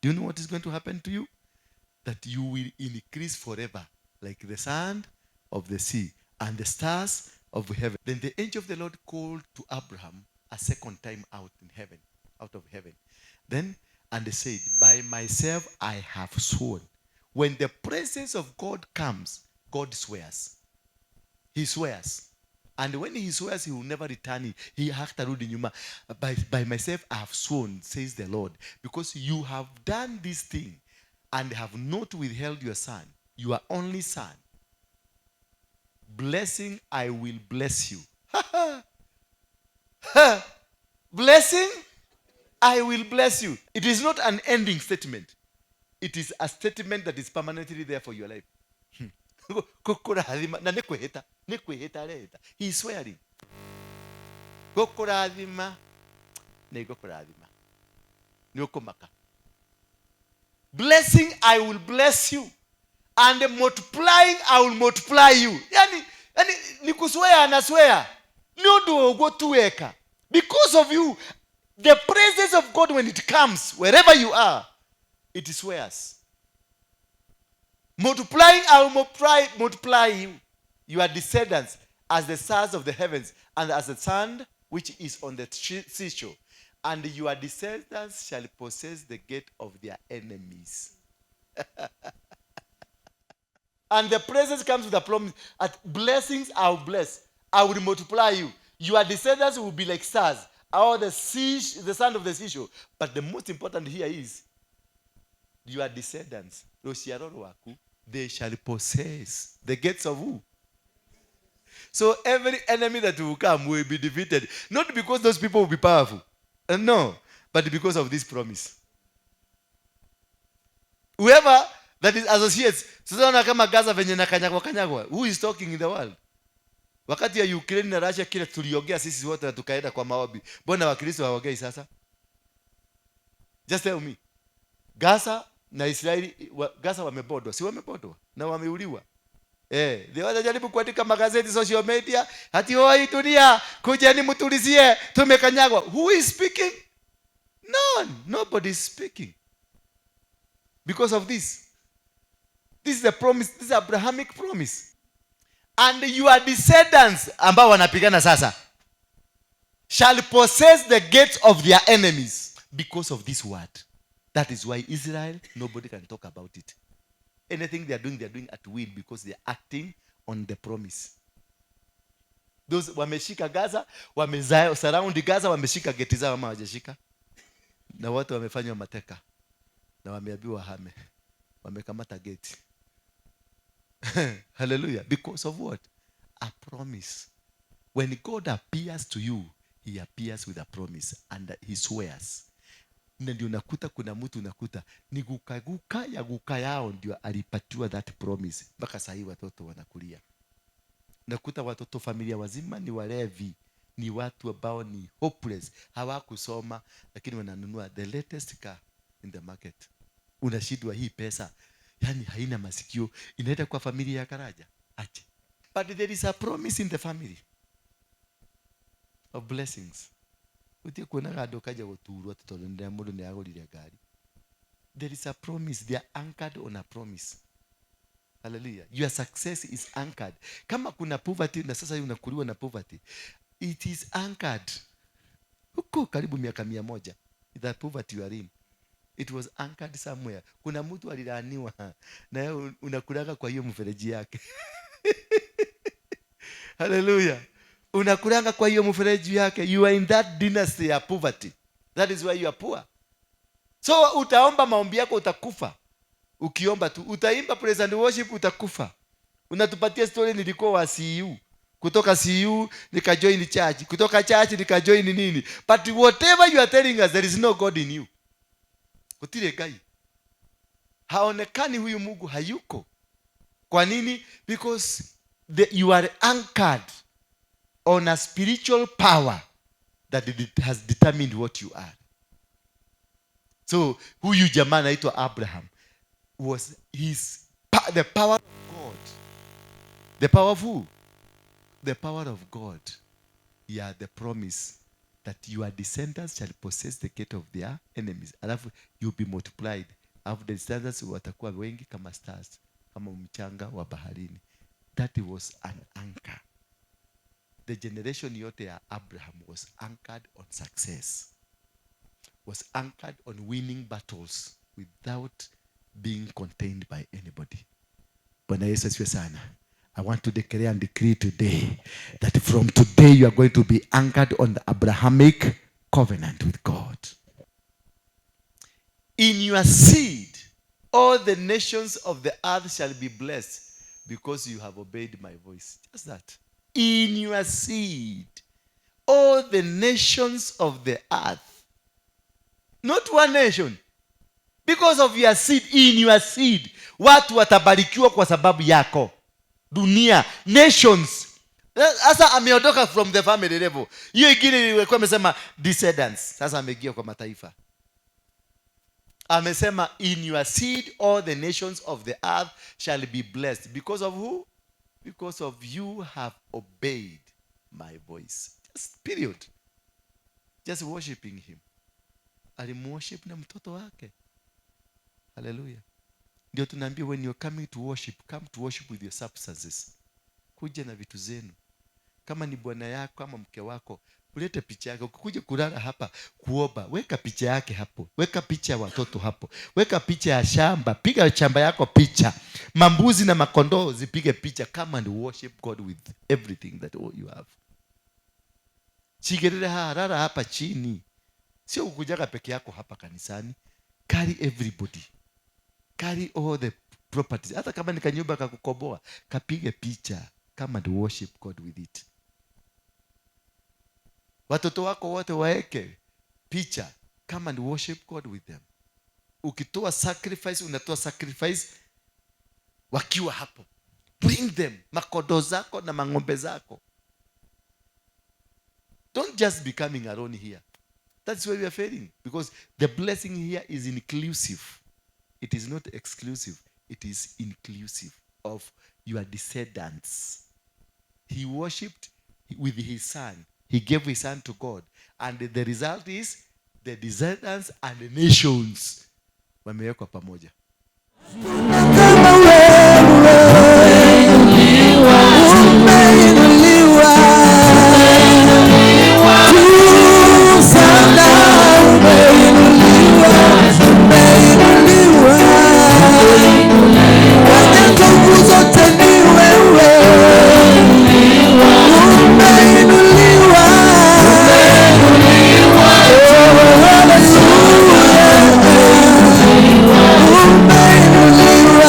[SPEAKER 1] do you know what is going to happen to you? That you will increase forever, like the sand of the sea and the stars of heaven. Then the angel of the Lord called to Abraham a second time out of heaven. Then, and they said, by myself I have sworn. When the presence of God comes, God swears. He swears. And when he swears, he will never return it. He has to rudi nyuma. By myself I have sworn, says the Lord, because you have done this thing and have not withheld your son, your only son. Blessing, I will bless you. Blessing, I will bless you. It is not an ending statement. It is a statement that is permanently there for your life. He is swearing. Blessing, I will bless you. And multiplying, I will multiply you. Yani nikuswear anaswear. No go to eka. Because of you, the presence of God, when it comes, wherever you are, it swears. Multiplying, I will multiply you, your descendants, as the stars of the heavens, and as the sand which is on the seashore. And your descendants shall possess the gate of their enemies. And the presence comes with a promise. At blessings, I will bless. I will multiply you. Your descendants will be like stars, or the sand of the seashore. But the most important here is, your descendants, they shall possess the gates of who? So every enemy that will come will be defeated. Not because those people will be powerful. No. But because of this promise. Whoever that is associates. Sasa kama Gaza venye na kanyagwa. Who is talking in the world? Wakati ya Ukraine na Russia kile tuliongea sisi wote na tukaenda kwa maombi. Mbona Wakristo hawaongei sasa? Just tell me. Gaza na Israeli, Gaza wamebodwa. Si wamebodwa? Na wameuliwa. They wanajaribu kuandika magazeti, social media, hati hoi dunia, kujeni mtulizie, tumekanyagwa. Who is speaking? None. Nobody is speaking. Because of this. This is a promise, this is an Abrahamic promise. And your descendants, ambao wanapigana sasa, shall possess the gates of their enemies because of this word. That is why Israel, nobody can talk about it. Anything they are doing at will because they are acting on the promise. Those wameshika Gaza, wamezao surround Gaza, wameshika geti zao ama hawajashika. Na watu wamefanywa mateka. Na wameambiwa hame. Wamekamata geti. Hallelujah. Because of what? A promise. When God appears to you, he appears with a promise and he swears. Na ndio unakuta kuna mtu unakuta ni guka yao ndio alipatiwa that promise. Mpaka sasa hivi watoto wanakulia. Nakuta watoto familia wazima ni walevi, ni watu ambao ni hopeless, hawakusoma lakini wananunua the latest car in the market. Unashindwa hii pesa, yani haina masikio, inaenda kwa familia ya karaja. Ache. But there is a promise in the family of blessings. Utikuna gado kaja guturwa tutolendea mundu ni agorire gari. There is a promise. They are anchored on a promise. Hallelujah. Your success is anchored. Kama kuna poverty na sasa unakuliwa na poverty, it is anchored. Huko karibu miaka 100. That poverty you are in, it was anchored somewhere. Kuna mtu alilaaniwa na wewe unakulaga kwa hiyo mfereji yake. Hallelujah. Unakulanga kwa hiyo mfereji yake. You are in that dynasty ya poverty. That is why you are poor. So utaomba maombi yako utakufa. Ukiomba tu, utaimba praise and worship utakufa. Unatupatia story nilikuwa wa CU. Kutoka CU nikajoin church. Kutoka church nikajoin nini. But whatever you are telling us, there is no God in you. Kutile gai. Haonekani huyu Mungu hayuko. Kwa nini? Because you are anchored on a spiritual power that it has determined what you are. So huyu jamaa anaitwa Abraham was the power of God. The power of who? The power of God. Yeah, the promise that your descendants shall possess the gate of their enemies. Alafu you'll be multiplied. Alafu the descendants watakuwa wengi kama stars, kama mchanga wa baharini. That was an anchor. The generation yote ya Abraham was anchored on success. Was anchored on winning battles without being contained by anybody. Bwana Yesu asifiwe sana. I want to declare and decree today that from today you are going to be anchored on the Abrahamic covenant with God. In your seed, all the nations of the earth shall be blessed because you have obeyed my voice. Just that. In your seed, all the nations of the earth. Not one nation. Because of your seed, in your seed, watu watabarikiwa kwa sababu yako. Dunia, nations. Sasa ameondoka from the family level. Hiyo ingine ilikuwa amesema descendants. Sasa ameingia kwa mataifa. Amesema in your seed all the nations of the earth shall be blessed. Because of who? Because of you have obeyed my voice. Just period. Just worshiping him. Alimworship na mtoto wake. Hallelujah. Ndio tunaambia when you're coming to worship, come to worship with your substances. Kuja na vitu zenu. Kama ni bwana yako ama mke wako, ulete picha yake. Ukikuja kulala hapa kuomba, weka picha yake hapo. Weka picha ya watoto hapo. Weka picha ya shamba, piga shamba yako picha. Mambuzi na makondoo zipige picha. Come and worship God with everything that you have. Chigerere harara hapa chini. Sio ukujaga peke yako hapa kanisani. Carry everybody. Carry all the properties. Hata kama ni kanyumba kakukoboa, kapige picha. come and worship God with it. Watoto wako wote waeke picha, come and worship God with them. Ukitoa sacrifice, unatoa sacrifice wakiwa hapo. Bring them, makodo zako na mang'ombe zako. Don't just be coming alone here. That's why we are failing. Because the blessing here is inclusive. It is not exclusive. It is inclusive of your descendants. He worshipped with his son. He gave his son to God. And the result is the descendants and the nations wamewekwa pamoja.
[SPEAKER 3] Hallelujah.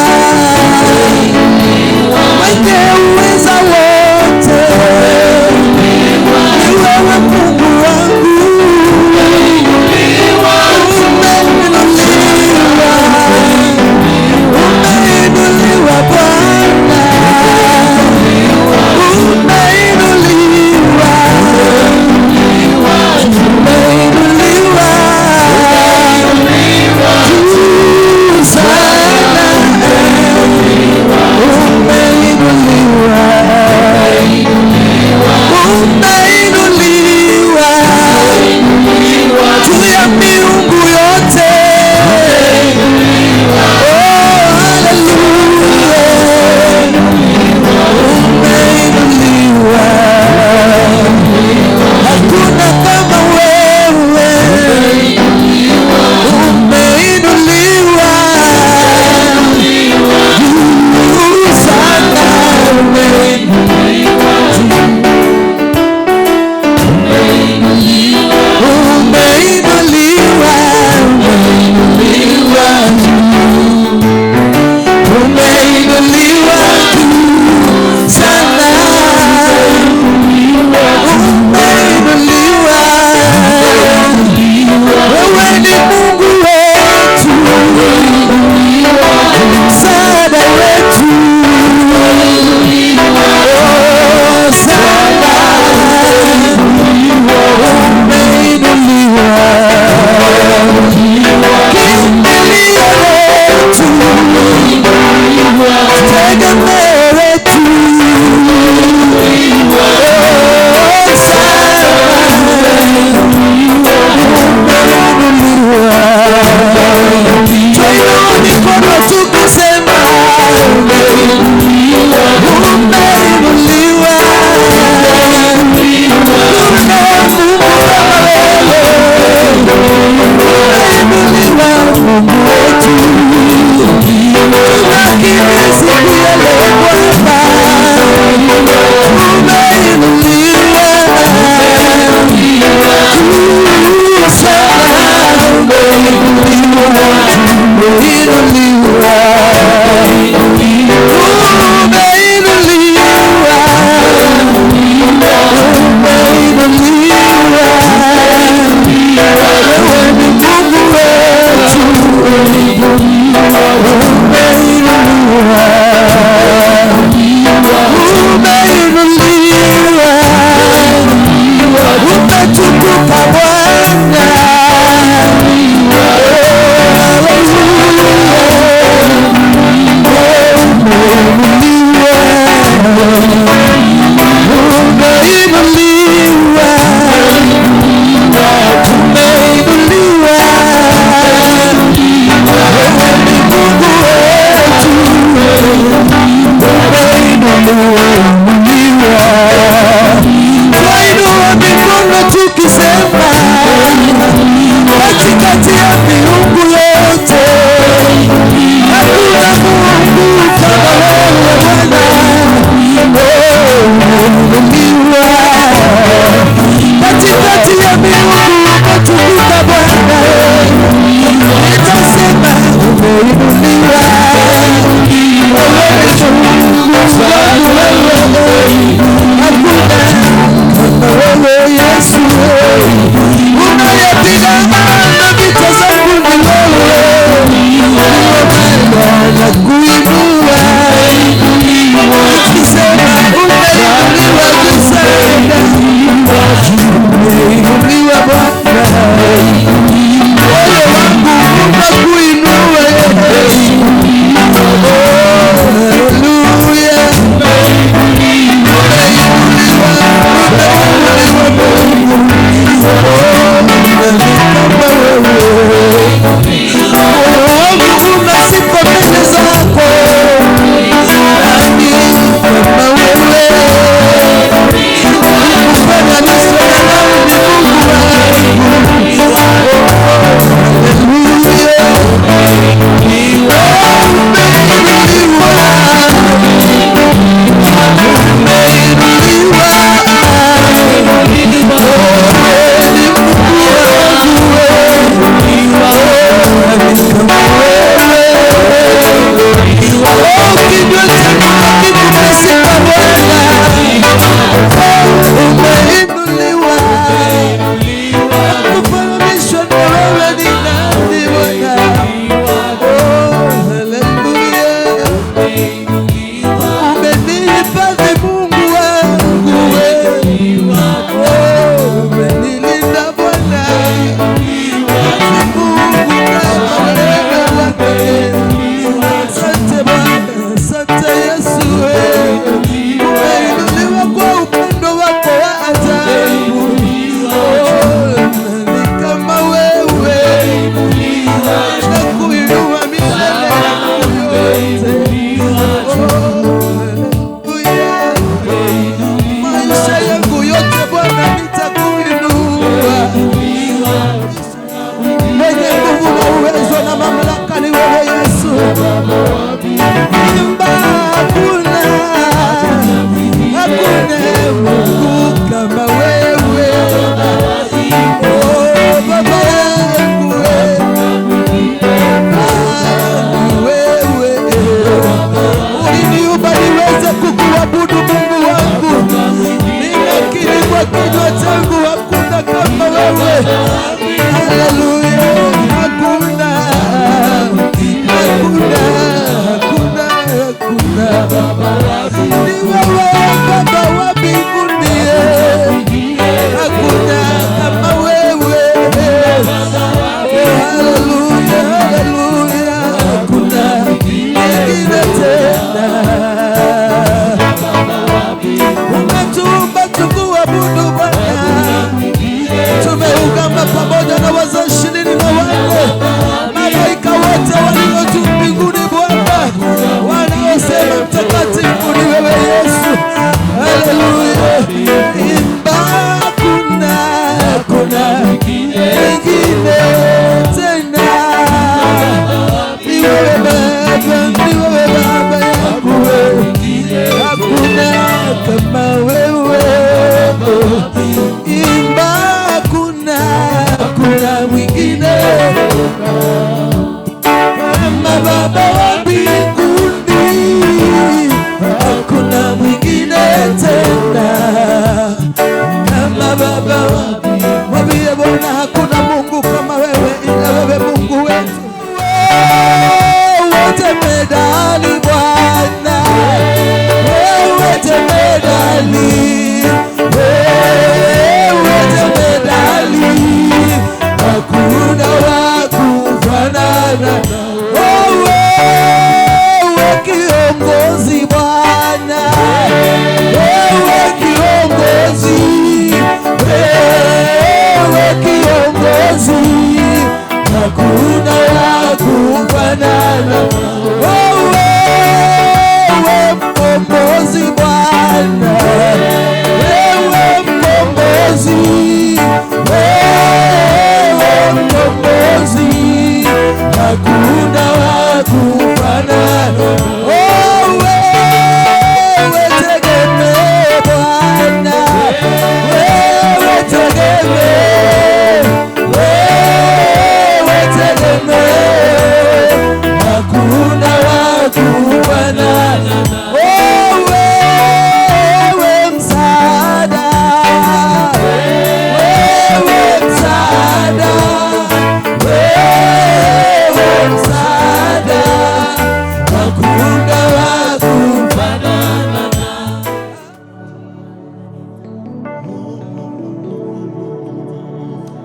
[SPEAKER 2] Tumeungana pamoja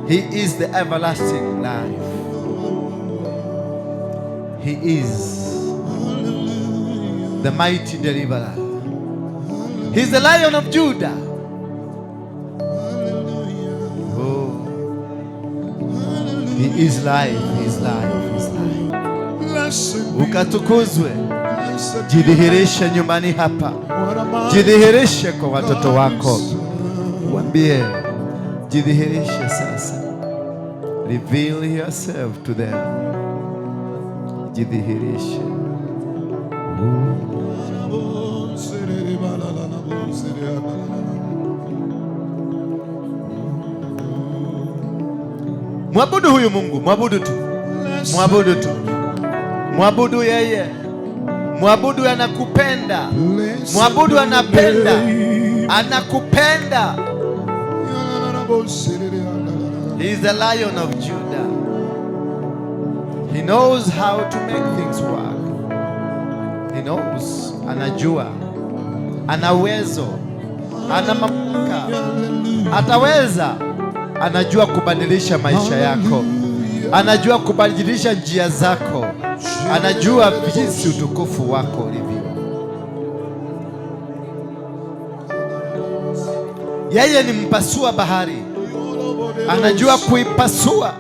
[SPEAKER 1] He is the everlasting life. He is the mighty deliverer. He's the Lion of Judah. Oh, He is life, He is life, He is life. Ukatukuzwe. Jidhihirishe nyumbani hapa. Jidhihirishe kwa watoto wako. Waambie, jidhihirishe sasa. Reveal yourself to them. Jidhihirishe. Mwabudu huyu Mungu, mwabudu tu. Mwabudu tu. Mwabudu yeye. Mwabudu anakupenda. Mwabudu anapenda. Anakupenda. He is the Lion of Judah. He knows how to make things work. He knows. Anajua. Ana uwezo. Ana mamlaka. Ataweza. Anajua kubadilisha maisha yako. Anajua kubadilisha njia zako. Anajua jinsi utukufu wako ulivyo. Yeye ni mpasua bahari. Anajua kuipasua.